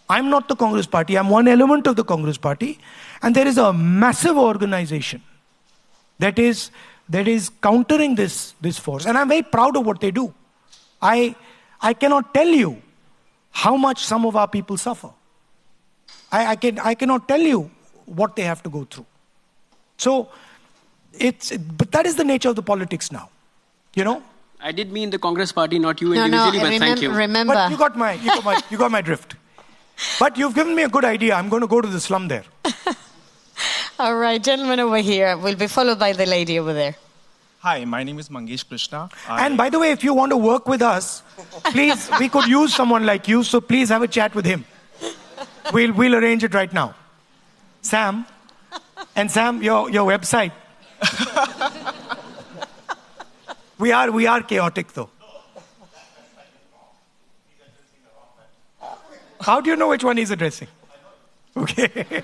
I'm not the Congress party. I'm one element of the Congress party. And there is a massive organization that is countering this force. And I'm very proud of what they do. I cannot tell you how much some of our people suffer. I cannot tell you what they have to go through. So, but that is the nature of the politics now. I did mean the Congress party, not you individually, but thank you. Remember. But you got my drift. But you've given me a good idea. I'm going to go to the slum there. All right, gentleman over here will be followed by the lady over there. Hi, my name is Mangesh Krishna. And by the way, if you want to work with us, please, we could use someone like you, so please have a chat with him. We'll arrange it right now. Sam, your website. We are chaotic though. How do you know which one he's addressing? Okay.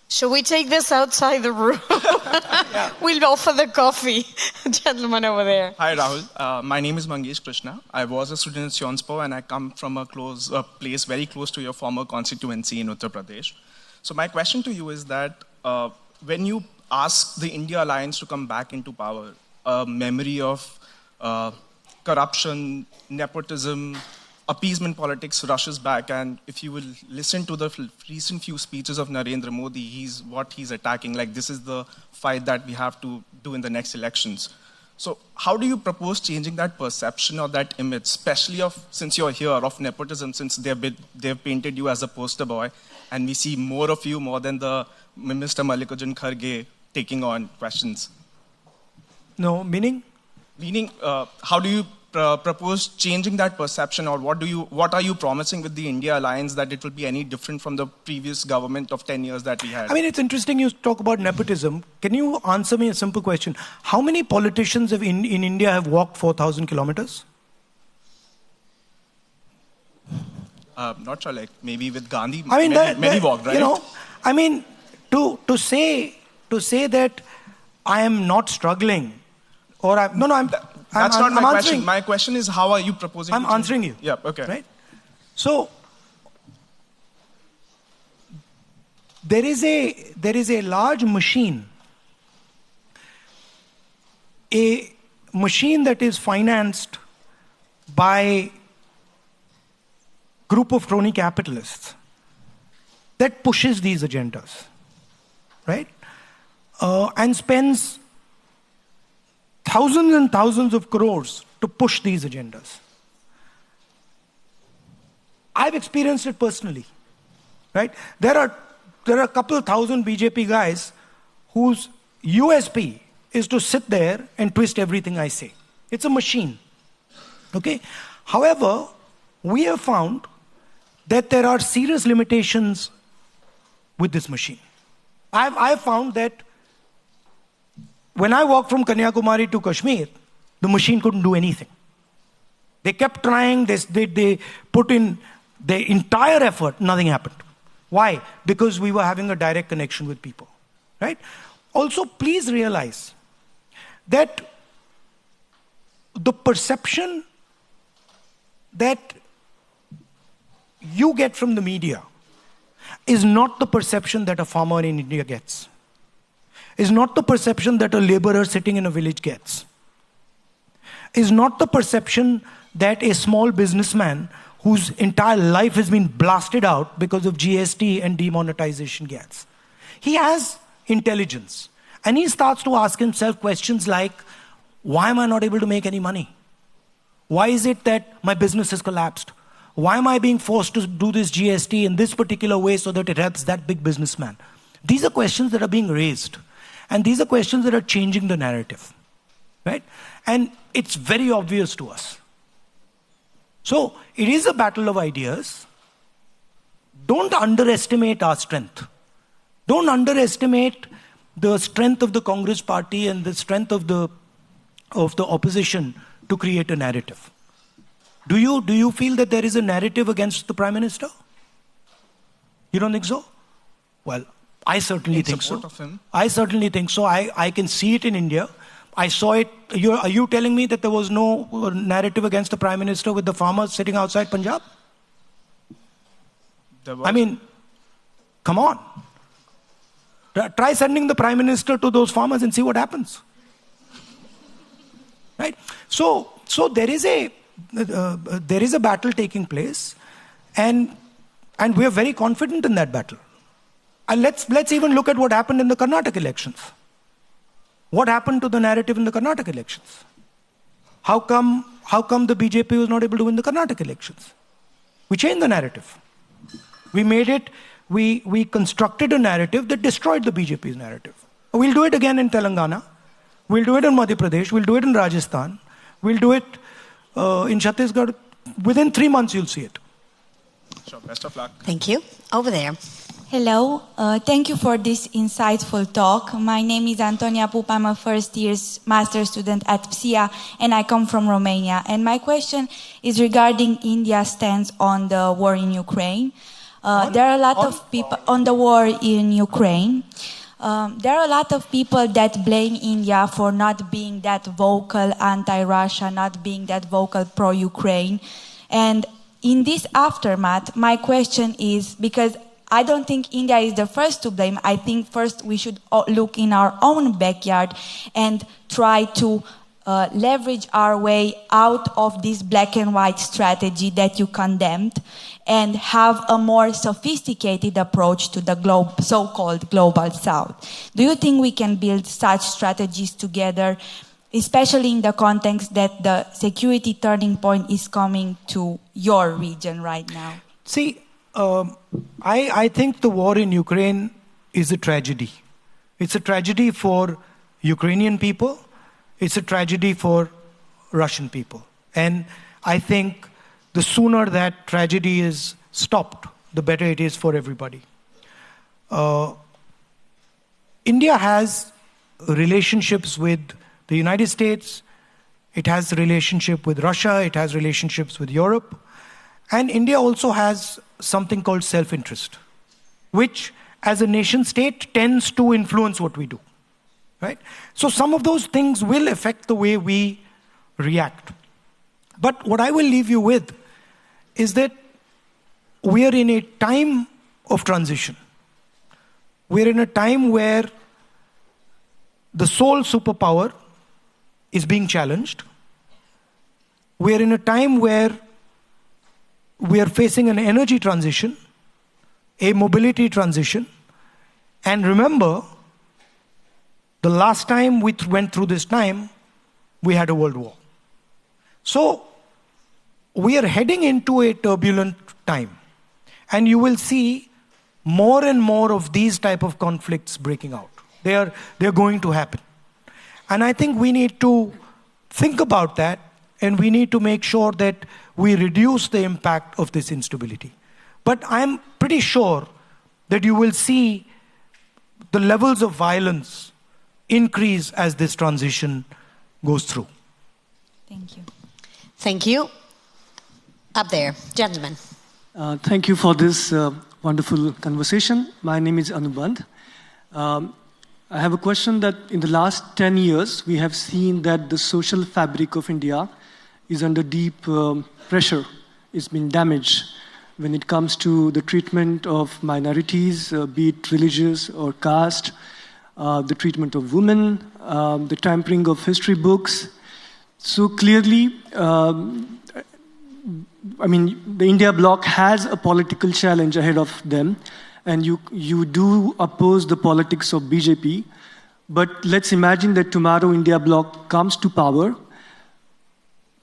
Should we take this outside the room? We'll offer the coffee. Gentleman over there. Hi, Rahul. My name is Mangesh Krishna. I was a student at Sionspur, and I come from a place very close to your former constituency in Uttar Pradesh. So my question to you is that when you ask the India Alliance to come back into power, a memory of corruption, nepotism, appeasement politics rushes back, and if you will listen to the recent few speeches of Narendra Modi, he's attacking, like this is the fight that we have to do in the next elections. So how do you propose changing that perception or that image, especially since you're here, of nepotism, since they've painted you as a poster boy, and we see more of you more than the Mr. Mallikarjun Kharge taking on questions? No, meaning? Meaning, how do you propose changing that perception, or what are you promising with the India Alliance that it will be any different from the previous government of 10 years that we had? I mean, it's interesting you talk about nepotism. Can you answer me a simple question? How many politicians in India have walked 4,000 kilometers? Not sure, like maybe with Gandhi, I mean, many walked, right? You know, I mean, to say that I am not struggling, or I'm not my question. My question is, how are you proposing? I'm answering you. Yeah, okay. Right? So, there is a large machine, a machine that is financed by group of crony capitalists that pushes these agendas, right? And spends thousands and thousands of crores to push these agendas. I've experienced it personally, right? There are a couple of thousand BJP guys whose USP is to sit there and twist everything I say. It's a machine, okay? However, we have found that there are serious limitations with this machine. I've found that when I walked from Kanyakumari to Kashmir, the machine couldn't do anything. They kept trying, they put in their entire effort, nothing happened. Why? Because we were having a direct connection with people, right? Also, please realize that the perception that you get from the media is not the perception that a farmer in India gets. Is not the perception that a laborer sitting in a village gets. Is not the perception that a small businessman whose entire life has been blasted out because of GST and demonetization gets. He has intelligence. And he starts to ask himself questions like, why am I not able to make any money? Why is it that my business has collapsed? Why am I being forced to do this GST in this particular way so that it helps that big businessman? These are questions that are being raised. And these are questions that are changing the narrative, right? And it's very obvious to us. So it is a battle of ideas. Don't underestimate our strength. Don't underestimate the strength of the Congress party and the strength of the opposition to create a narrative. Do you feel that there is a narrative against the Prime Minister? You don't think so? Well, I certainly think so. I certainly think so. I can see it in India. I saw it. Are you telling me that there was no narrative against the Prime Minister with the farmers sitting outside Punjab? I mean, come on. Try sending the Prime Minister to those farmers and see what happens. Right? So there is a battle taking place, and we are very confident in that battle. And let's even look at what happened in the Karnataka elections. What happened to the narrative in the Karnataka elections? How come the BJP was not able to win the Karnataka elections? We changed the narrative. We constructed a narrative that destroyed the BJP's narrative. We'll do it again in Telangana. We'll do it in Madhya Pradesh. We'll do it in Rajasthan. We'll do it in Chhattisgarh. Within 3 months, you'll see it. Sure, best of luck. Thank you. Over there. Hello, thank you for this insightful talk. My name is Antonia Pup. I'm a first-year master's student at PSIA, and I come from Romania. And my question is regarding India's stance on the war in Ukraine. There are a lot of people on the war in Ukraine. There are a lot of people that blame India for not being that vocal anti-Russia, not being that vocal pro-Ukraine. And in this aftermath, my question is, because I don't think India is the first to blame. I think first we should look in our own backyard and try to leverage our way out of this black and white strategy that you condemned and have a more sophisticated approach to the so-called global south. Do you think we can build such strategies together, especially in the context that the security turning point is coming to your region right now? See, I think the war in Ukraine is a tragedy. It's a tragedy for Ukrainian people. It's a tragedy for Russian people. And I think the sooner that tragedy is stopped, the better it is for everybody. India has relationships with the United States. It has a relationship with Russia. It has relationships with Europe. And India also has something called self-interest, which as a nation state tends to influence what we do, right? So some of those things will affect the way we react. But what I will leave you with is that we are in a time of transition. We're in a time where the sole superpower is being challenged. We're in a time where we are facing an energy transition, a mobility transition. And remember, the last time we went through this time, we had a world war. So we are heading into a turbulent time. And you will see more and more of these type of conflicts breaking out. They're going to happen. And I think we need to think about that, and we need to make sure that we reduce the impact of this instability. But I'm pretty sure that you will see the levels of violence increase as this transition goes through. Thank you. Thank you. Up there, gentlemen. Thank you for this wonderful conversation. My name is Anubandh. I have a question that in the last 10 years, we have seen that the social fabric of India is under deep pressure. It's been damaged when it comes to the treatment of minorities, be it religious or caste, the treatment of women, the tampering of history books. So clearly, the India bloc has a political challenge ahead of them, and you do oppose the politics of BJP. But let's imagine that tomorrow India bloc comes to power.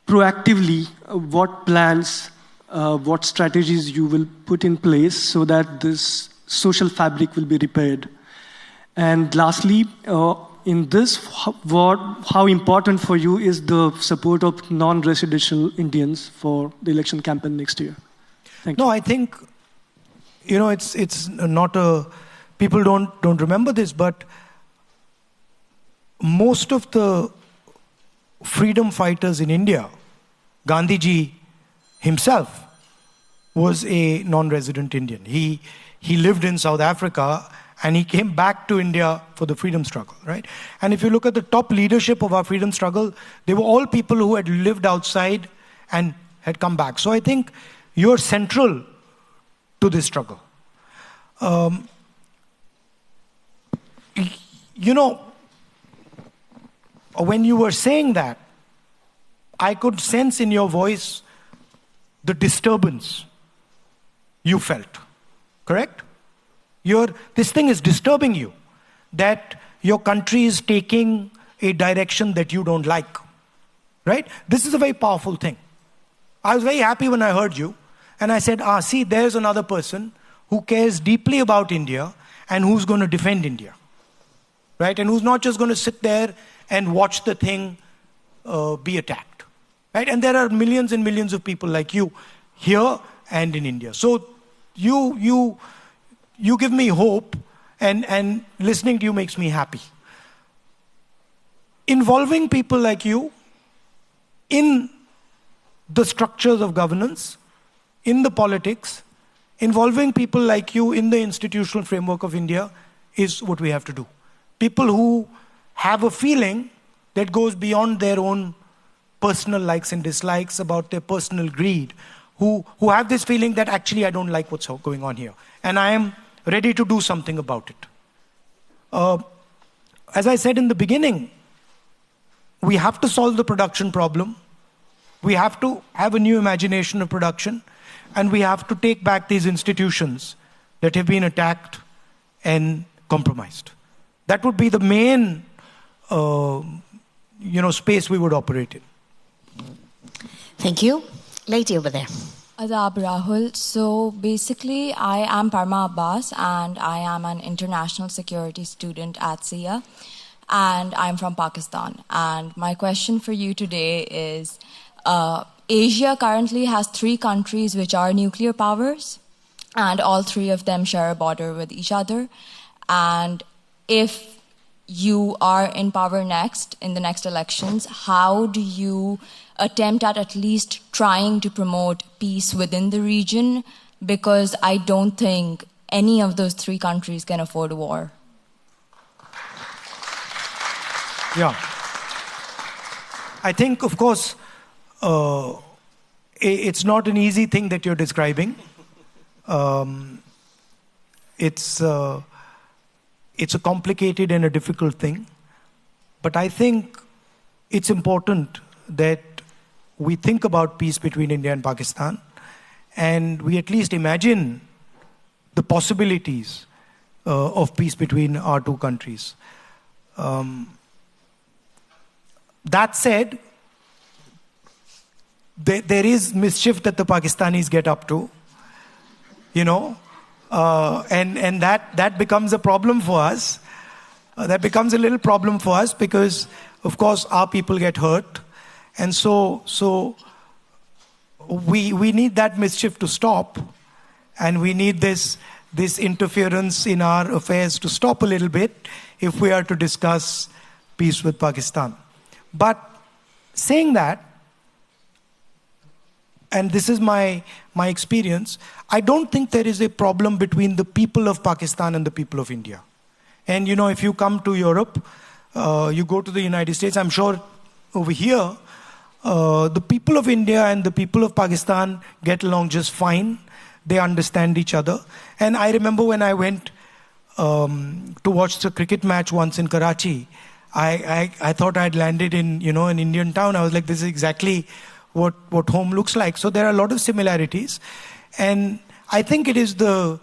Proactively, what plans, what strategies you will put in place so that this social fabric will be repaired? And lastly, in this, how important for you is the support of non-residential Indians for the election campaign next year? Thank you. No, I think, it's not a, people don't remember this, but most of the freedom fighters in India, Gandhiji himself was a non-resident Indian. He lived in South Africa and he came back to India for the freedom struggle, right? And if you look at the top leadership of our freedom struggle, they were all people who had lived outside and had come back. So I think you're central to this struggle. When you were saying that, I could sense in your voice the disturbance you felt, correct? This thing is disturbing you, that your country is taking a direction that you don't like, right? This is a very powerful thing. I was very happy when I heard you, And I said, see, there's another person who cares deeply about India and who's going to defend India, right? And who's not just going to sit there and watch the thing be attacked, right? And there are millions and millions of people like you here and in India. So you give me hope, and listening to you makes me happy. Involving people like you in the structures of governance, in the politics, involving people like you in the institutional framework of India is what we have to do. People who have a feeling that goes beyond their own personal likes and dislikes, about their personal greed, who have this feeling that actually I don't like what's going on here, and I am ready to do something about it. As I said in the beginning, we have to solve the production problem. We have to have a new imagination of production, and we have to take back these institutions that have been attacked and compromised. That would be the main space we would operate in. Thank you. Lady over there. Adab Rahul. So basically, I am Parma Abbas, and I am an international security student at SIA, and I'm from Pakistan. And my question for you today is, Asia currently has 3 countries which are nuclear powers, and all 3 of them share a border with each other. And if you are in power next, in the next elections, how do you attempt at least trying to promote peace within the region? Because I don't think any of those 3 countries can afford a war. Yeah. I think, of course, it's not an easy thing that you're describing. It's a complicated and a difficult thing. But I think it's important that we think about peace between India and Pakistan, and we at least imagine the possibilities of peace between our 2 countries. That said, there is mischief that the Pakistanis get up to, and that becomes a problem for us. That becomes a little problem for us because, of course, our people get hurt. And so we need that mischief to stop, and we need this interference in our affairs to stop a little bit if we are to discuss peace with Pakistan. But saying that, and this is my experience, I don't think there is a problem between the people of Pakistan and the people of India. And if you come to Europe, you go to the United States, I'm sure over here, the people of India and the people of Pakistan get along just fine. They understand each other. And I remember when I went to watch the cricket match once in Karachi, I thought I'd landed in an Indian town. I was like, this is exactly what home looks like. So there are a lot of similarities, and I think it is the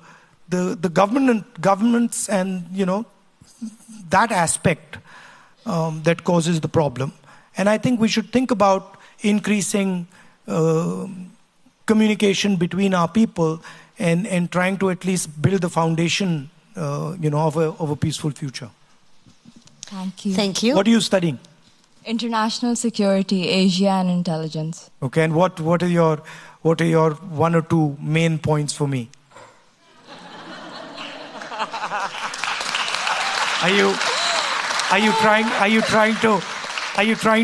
governments and that aspect that causes the problem. And I think we should think about increasing communication between our people and trying to at least build the foundation of a peaceful future. Thank you. Thank you. What are you studying? International security, Asia and intelligence. Okay, and what are your 1 or 2 main points for me? Are you trying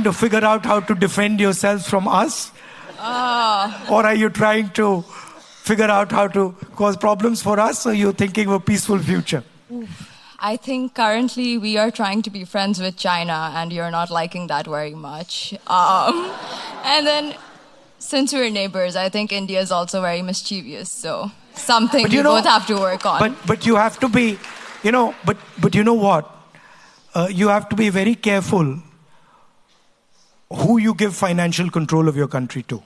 to figure out how to defend yourselves from us? Or are you trying to figure out how to cause problems for us, or are you thinking of a peaceful future? I think currently we are trying to be friends with China, and you're not liking that very much. And then, since we're neighbors, I think India is also very mischievous. So something we both have to work on. But you have to be, but you know what? You have to be very careful who you give financial control of your country to.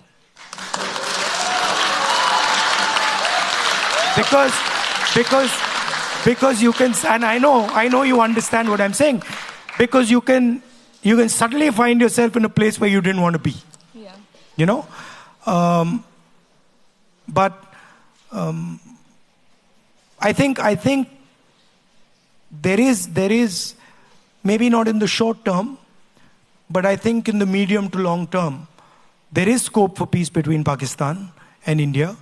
Because you can, and I know you understand what I'm saying, because you can suddenly find yourself in a place where you didn't want to be. Yeah. But I think there is maybe not in the short term, but I think in the medium to long term, there is scope for peace between Pakistan and India.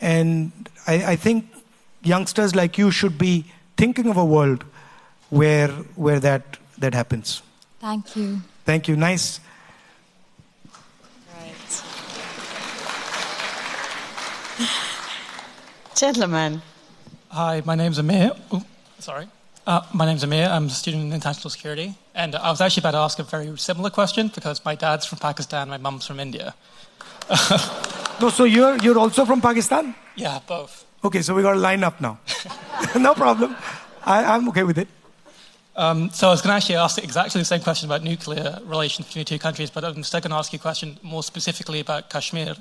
And I think youngsters like you should be thinking of a world where that happens. Thank you. Thank you. Nice. Right. Gentlemen. Hi, my name's Amir. Sorry. My name's Amir. I'm a student in international security. And I was actually about to ask a very similar question because my dad's from Pakistan, my mum's from India. No, so you're also from Pakistan? Yeah, both. Okay, so we got to line up now. No problem. I'm okay with it. So I was going to actually ask exactly the same question about nuclear relations between the two countries, but I'm still going to ask you a question more specifically about Kashmir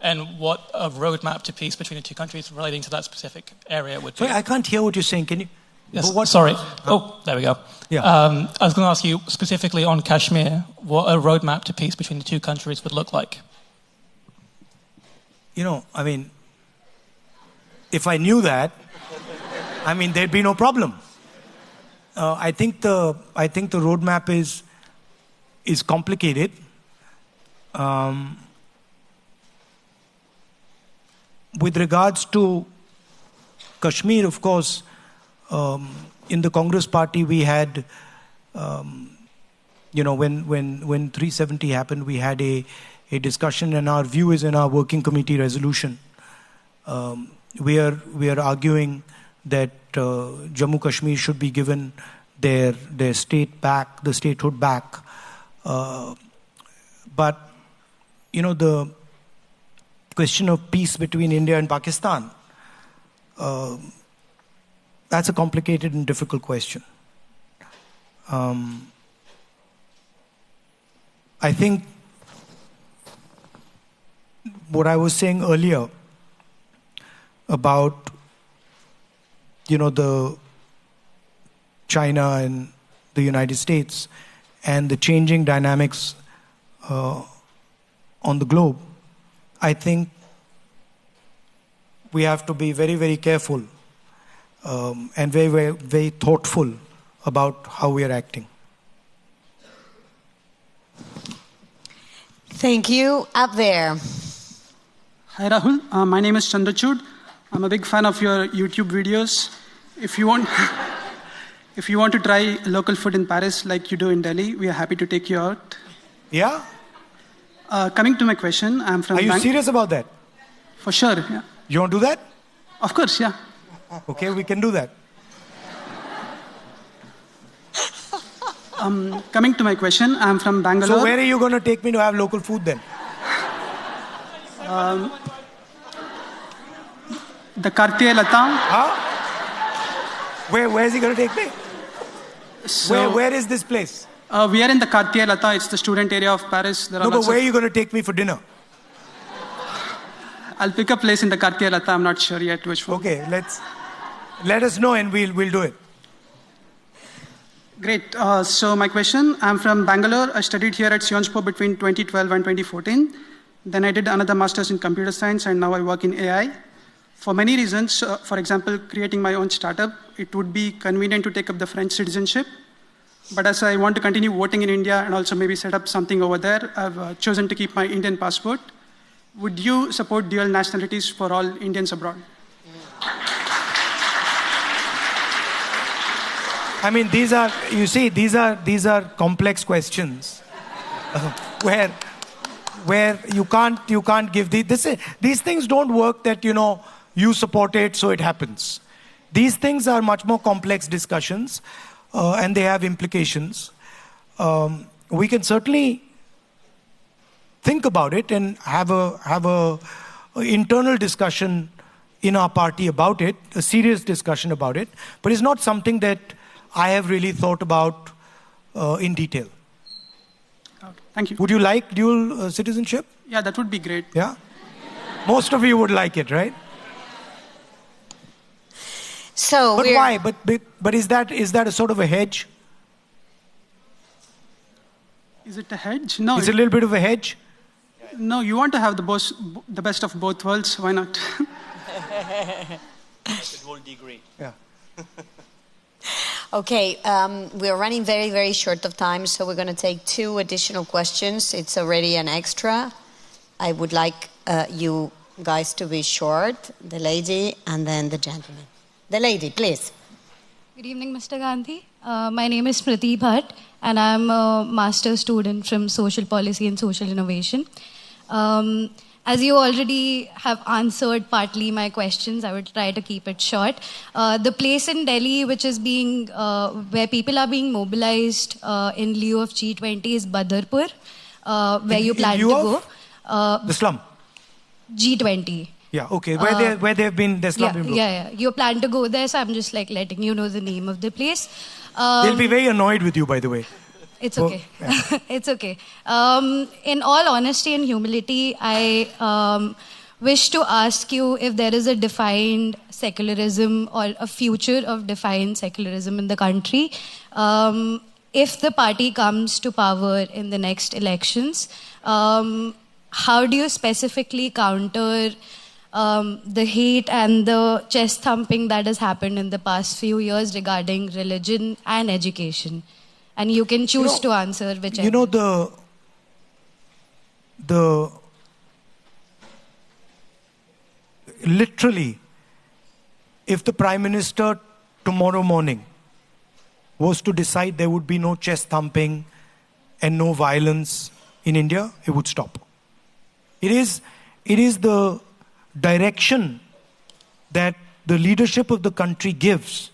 and what a roadmap to peace between the two countries relating to that specific area would be. Sorry, I can't hear what you're saying. Can you? Yes, sorry. Oh, there we go. Yeah. I was going to ask you specifically on Kashmir, what a roadmap to peace between the two countries would look like. I mean, if I knew that, there'd be no problem. I think the roadmap is complicated. With regards to Kashmir, of course, in the Congress party we had, when 370 happened, we had a discussion, and our view is in our working committee resolution. We are arguing that Jammu Kashmir should be given their state back, the statehood back. But the question of peace between India and Pakistan, that's a complicated and difficult question. I think what I was saying earlier about the China and the United States and the changing dynamics on the globe, I think we have to be very, very careful and very, very, very thoughtful about how we are acting. Thank you. Up there. Hi Rahul, my name is Chandrachud. I'm a big fan of your YouTube videos. If you want to try local food in Paris like you do in Delhi, we are happy to take you out. Yeah? Coming to my question, I'm from... Are you serious about that? For sure, yeah. You want to do that? Of course, yeah. Okay, we can do that. Coming to my question, I'm from Bangalore. So where are you going to take me to have local food then? The Kartiya Lata. Huh? Where is he going to take me? So, where is this place? We are in the Kartiya Lata. It's the student area of Paris. There No, but where are you going to take me for dinner? I'll pick a place in the Kartiya Lata. I'm not sure yet which one. Okay, let us know and we'll do it. Great. So my question, I'm from Bangalore. I studied here at Sionspor between 2012 and 2014. Then I did another master's in computer science, and now I work in AI. For many reasons, for example, creating my own startup, it would be convenient to take up the French citizenship. But as I want to continue voting in India and also maybe set up something over there, I've chosen to keep my Indian passport. Would you support dual nationalities for all Indians abroad? I mean, these are complex questions where you can't give these things don't work that you support it so it happens. These things are much more complex discussions and they have implications. We can certainly think about it and have a internal discussion in our party about it, a serious discussion about it, but it's not something that I have really thought about in detail. Okay, thank you. Would you like dual citizenship? Yeah, that would be great. Yeah? Most of you would like it, right? So but why? But is that a sort of a hedge? Is it a hedge? No. Is it a little bit of a hedge? No, you want to have the best of both worlds. Why not? It will degree. Yeah. Okay, we're running very, very short of time, so we're going to take 2 additional questions. It's already an extra. I would like you guys to be short, the lady and then the gentleman. The lady, please. Good evening, Mr. Gandhi. My name is Smriti Bhatt, and I'm a master's student from Social Policy and Social Innovation. As you already have answered partly my questions, I would try to keep it short. The place in Delhi which is being, where people are being mobilized in lieu of G20 is Badarpur, where you plan to go. The slum? G20. Yeah, okay. Where they've been, their slum been broken. Yeah. You plan to go there, so I'm just like letting you know the name of the place. They'll be very annoyed with you, by the way. It's okay. It's okay. In all honesty and humility, I wish to ask you if there is a defined secularism or a future of defined secularism in the country. If the party comes to power in the next elections, how do you specifically counter the hate and the chest thumping that has happened in the past few years regarding religion and education? And you can choose to answer whichever. You know, literally, if the Prime Minister tomorrow morning was to decide there would be no chest thumping and no violence in India, it would stop. It is the direction that the leadership of the country gives,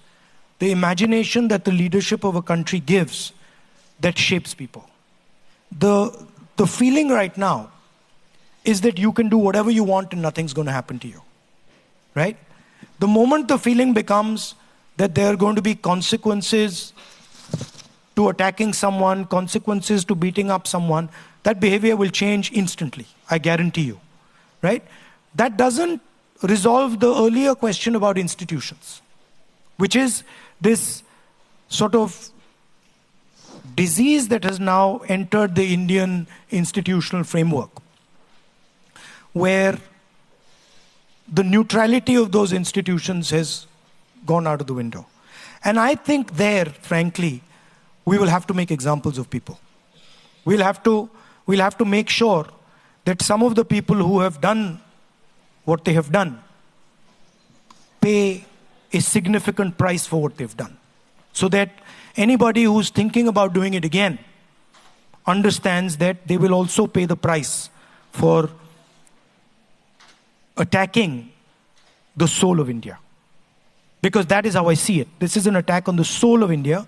the imagination that the leadership of a country gives, that shapes people. The feeling right now is that you can do whatever you want and nothing's going to happen to you. Right? The moment the feeling becomes that there are going to be consequences to attacking someone, consequences to beating up someone, that behavior will change instantly. I guarantee you. Right? That doesn't resolve the earlier question about institutions, which is this sort of disease that has now entered the Indian institutional framework, where the neutrality of those institutions has gone out of the window. And I think there, frankly, we will have to make examples of people. We'll have to make sure that some of the people who have done what they have done pay a significant price for what they've done, so that anybody who's thinking about doing it again understands that they will also pay the price for attacking the soul of India. Because that is how I see it. This is an attack on the soul of India,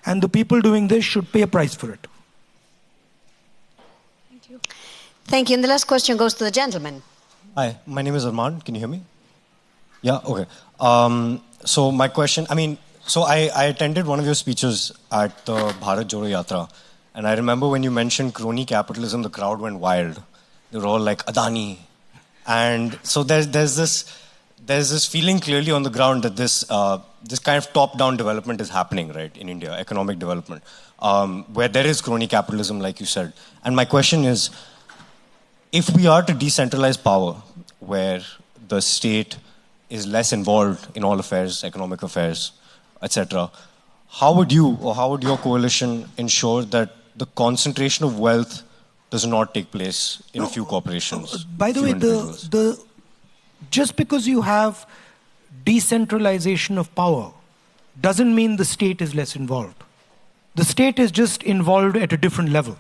and the people doing this should pay a price for it. Thank you. Thank you. And the last question goes to the gentleman. Hi, my name is Arman. Can you hear me? Yeah, okay. So my question, I attended one of your speeches at the Bharat Jodo Yatra, and I remember when you mentioned crony capitalism, the crowd went wild. They were all like, Adani. And so there's this feeling clearly on the ground that this kind of top-down development is happening, right, in India, economic development, where there is crony capitalism, like you said. And my question is, if we are to decentralize power, where the state is less involved in all affairs, economic affairs, etc., how would you or how would your coalition ensure that the concentration of wealth does not take place in a few corporations? By the way, just because you have decentralization of power doesn't mean the state is less involved. The state is just involved at a different level,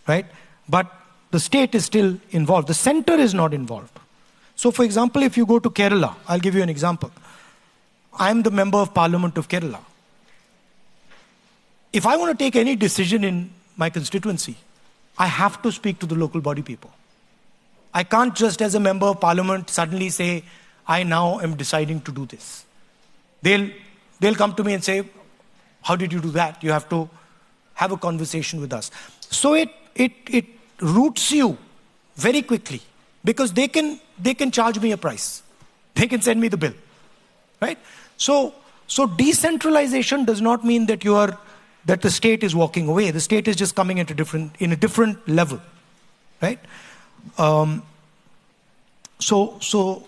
right? But the state is still involved. The center is not involved. So, for example, if you go to Kerala, I'll give you an example. I'm the member of Parliament of Kerala. If I want to take any decision in my constituency, I have to speak to the local body people. I can't just, as a member of Parliament, suddenly say, I now am deciding to do this. They'll come to me and say, how did you do that? You have to have a conversation with us. So it roots you very quickly, because they can charge me a price. They can send me the bill, right? So decentralization does not mean that the state is walking away. The state is just coming at in a different level. right? So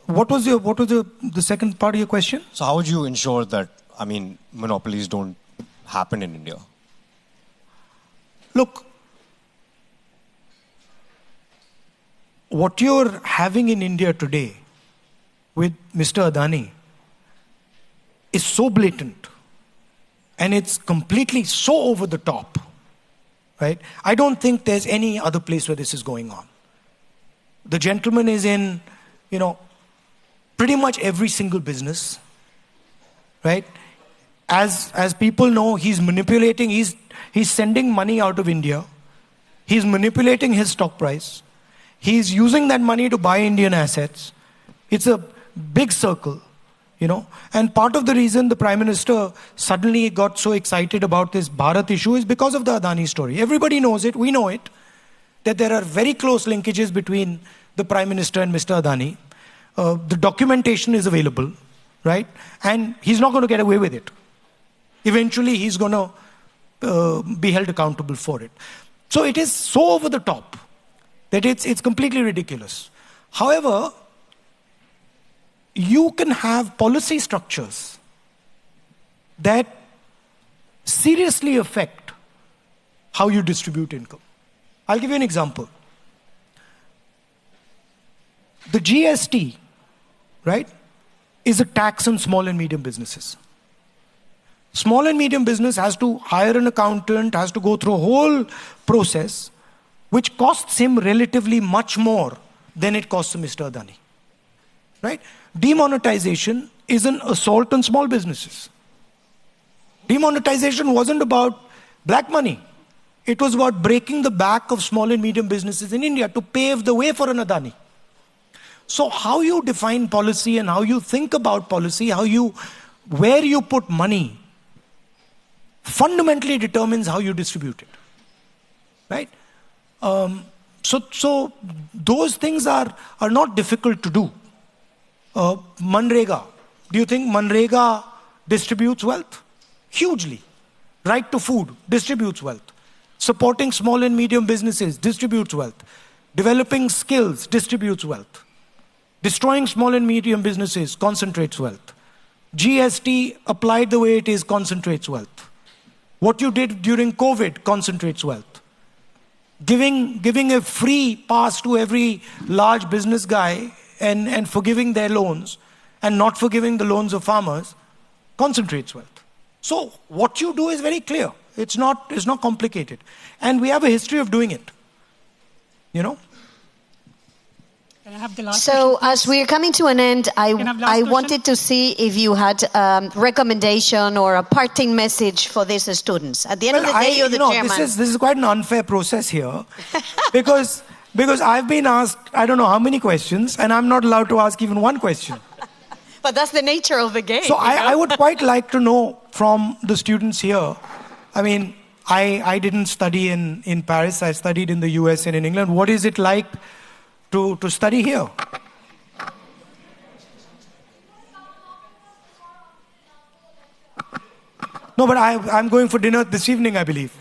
what was the second part of your question? So how would you ensure that, I mean, monopolies don't happen in India? Look, what you're having in India today with Mr. Adani is so blatant and it's completely so over the top, right? I don't think there's any other place where this is going on. The gentleman is in, pretty much every single business, right? As people know, he's manipulating, he's sending money out of India. He's manipulating his stock price. He's using that money to buy Indian assets. It's a big circle, And part of the reason the Prime Minister suddenly got so excited about this Bharat issue is because of the Adani story. Everybody knows it, we know it, that there are very close linkages between the Prime Minister and Mr. Adani. The documentation is available, right? And he's not going to get away with it. Eventually, he's going to be held accountable for it. So it is so over the top that it's completely ridiculous. However, you can have policy structures that seriously affect how you distribute income. I'll give you an example. The GST, right, is a tax on small and medium businesses. Small and medium business has to hire an accountant, has to go through a whole process, which costs him relatively much more than it costs Mr. Adani. Right? Demonetization is an assault on small businesses. Demonetization wasn't about black money. It was about breaking the back of small and medium businesses in India to pave the way for an Adani. So how you define policy and how you think about policy, where you put money, fundamentally determines how you distribute it. Right? So those things are not difficult to do. Manrega. Do you think Manrega distributes wealth? Hugely. Right to food distributes wealth. Supporting small and medium businesses distributes wealth. Developing skills distributes wealth. Destroying small and medium businesses concentrates wealth. GST applied the way it is concentrates wealth. What you did during COVID concentrates wealth. Giving a free pass to every large business guy and forgiving their loans and not forgiving the loans of farmers concentrates wealth. So what you do is very clear. It's not complicated. And we have a history of doing it. Can I have the last So question, as we're coming to an end, I wanted to see if you had a recommendation or a parting message for these students. At the end of the day, you're the chairman. This is quite an unfair process here because I've been asked, I don't know how many questions, and I'm not allowed to ask even one question. But that's the nature of the game. So I would quite like to know from the students here. I mean, I didn't study in Paris. I studied in the US and in England. What is it like to study here? No, but I'm going for dinner this evening, I believe.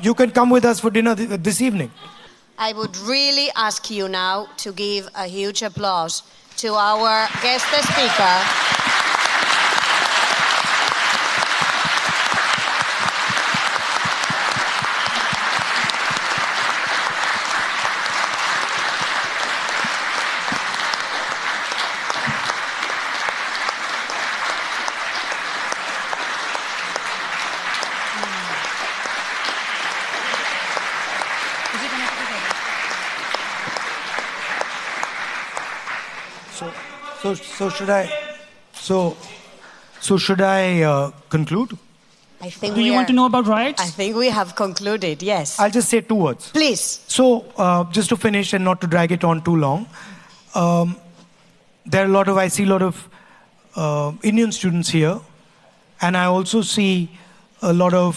You can come with us for dinner this evening. I would really ask you now to give a huge applause to our guest speaker. So should I conclude? I think Do you want to know about riots? I think we have concluded, yes. I'll just say 2 words. Please. So just to finish and not to drag it on too long, I see a lot of Indian students here, and I also see a lot of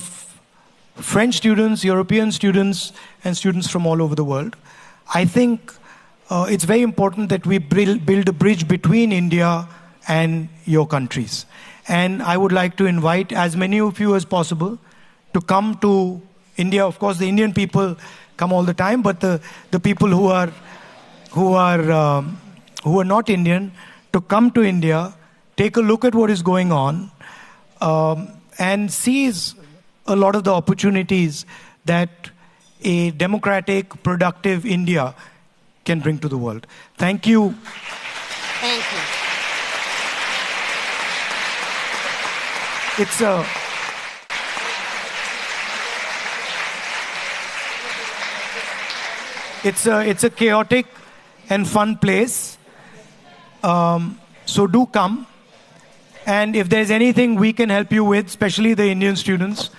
French students, European students, and students from all over the world. I think it's very important that we build a bridge between India and your countries. And I would like to invite as many of you as possible to come to India. Of course, the Indian people come all the time, but the people who are not Indian, to come to India, take a look at what is going on, and seize a lot of the opportunities that a democratic, productive India can bring to the world. Thank you. Thank you. It's a chaotic and fun place. So do come. And if there's anything we can help you with, especially the Indian students,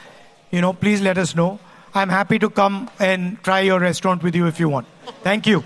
please let us know. I'm happy to come and try your restaurant with you if you want. Thank you.